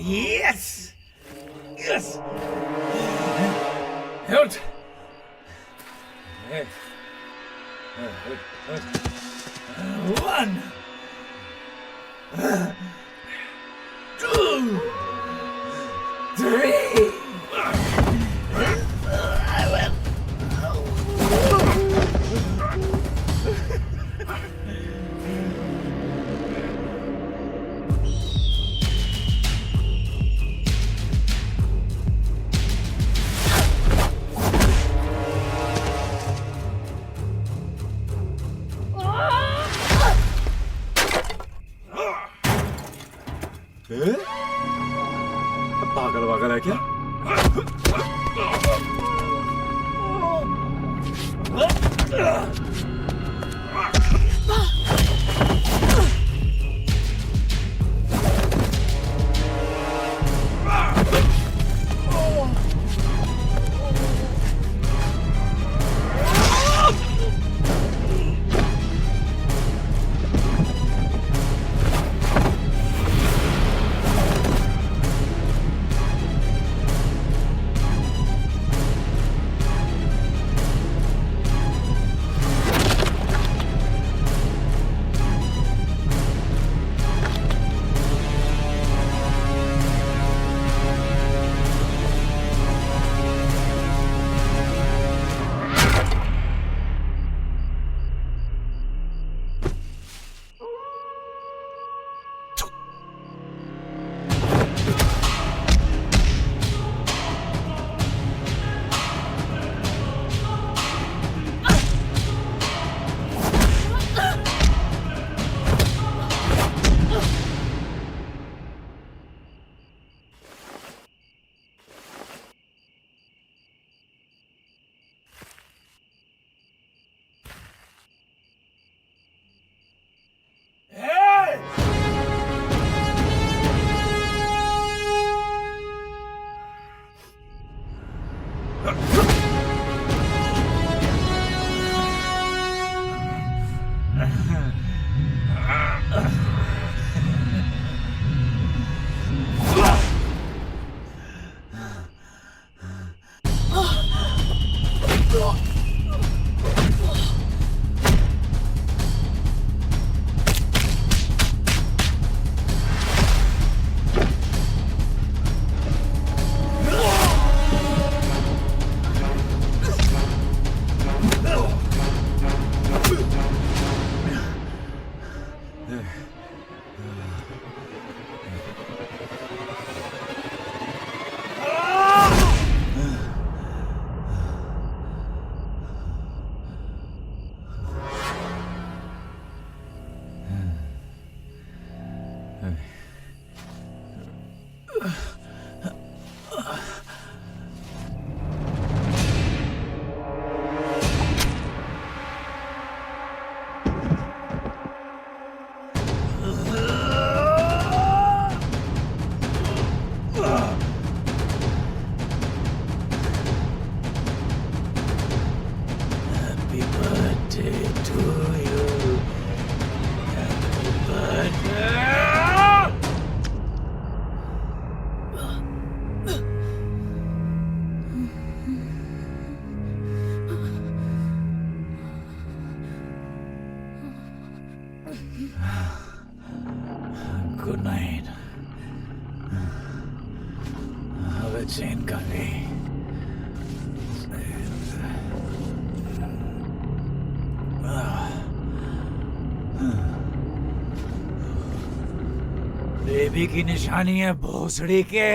[SPEAKER 1] Yes! Yes! Held! One! Two! Three! है क्या? Good night. Have a chain coffee. Baby की निशानी है भोसड़ी के।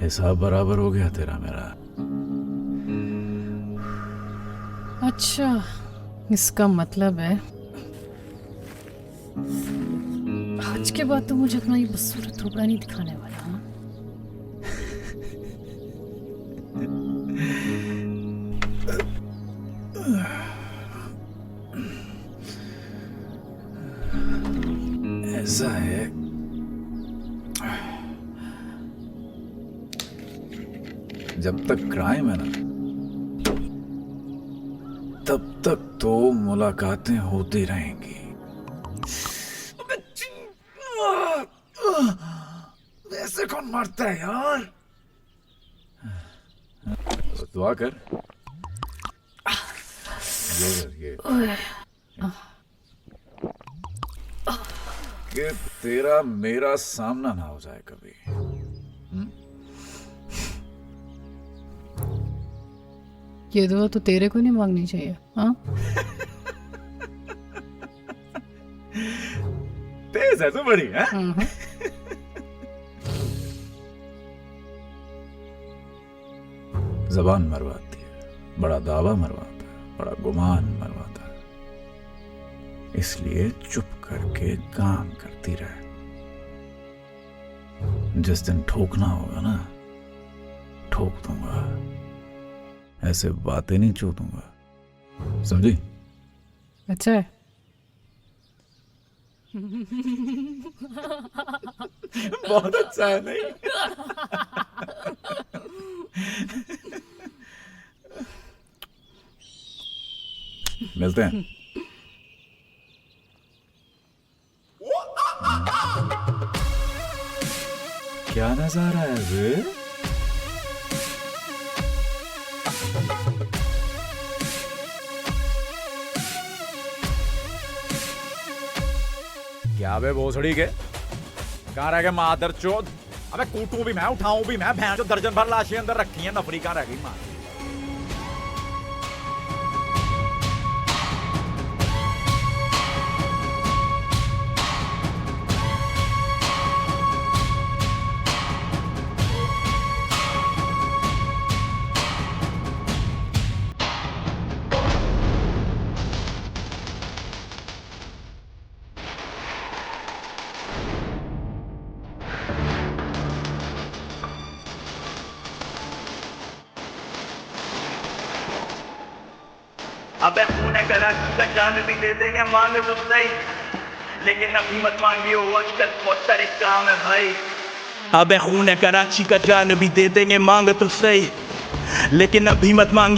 [SPEAKER 1] हिसाब बराबर हो गया तेरा मेरा।
[SPEAKER 2] अच्छा, इसका मतलब है आज के बाद तो मुझे अपना ये बदसूरत थोपड़ा नहीं दिखाने वाला। हाँ?
[SPEAKER 1] ऐसा है, जब तक क्राइम है ना तब तक तो मुलाकातें होती रहेंगी। ऐसे कौन मारता है यार? तो दुआ कर। ये कि तेरा मेरा सामना ना हो जाए कभी।
[SPEAKER 2] ये दुआ तो तेरे को नहीं मांगनी चाहिए। हाँ?
[SPEAKER 1] तेज है तू बड़ी है। जबान मरवाती है, बड़ा दावा मरवाता है, बड़ा गुमान मरवाता है। इसलिए चुप करके काम करती रहे। जिस दिन ठोकना होगा ना, ठोक दूंगा, ऐसे बातें नहीं चूतूंगा, समझी?
[SPEAKER 2] अच्छा है।
[SPEAKER 1] बहुत अच्छा है नहीं? मिलते हैं। क्या नजारा है वे? क्या बे भोसड़ी के? कहाँ रह गए मादर चोद? अबे कूटूं भी मैं, उठाऊं भी मैं, भैंस जो दर्जन भर लाशें अंदर रखी हैं, नफरी कहाँ रह गई मां?
[SPEAKER 21] अबे खून कराची का जान भी दे देंगे मांग तो सही, लेकिन अभी मत मांगियो, आजकल बहुत सारे काम है भाई। अबे खून कराची का जान भी दे देंगे मांग तो सही, लेकिन अभी मत मांगिए।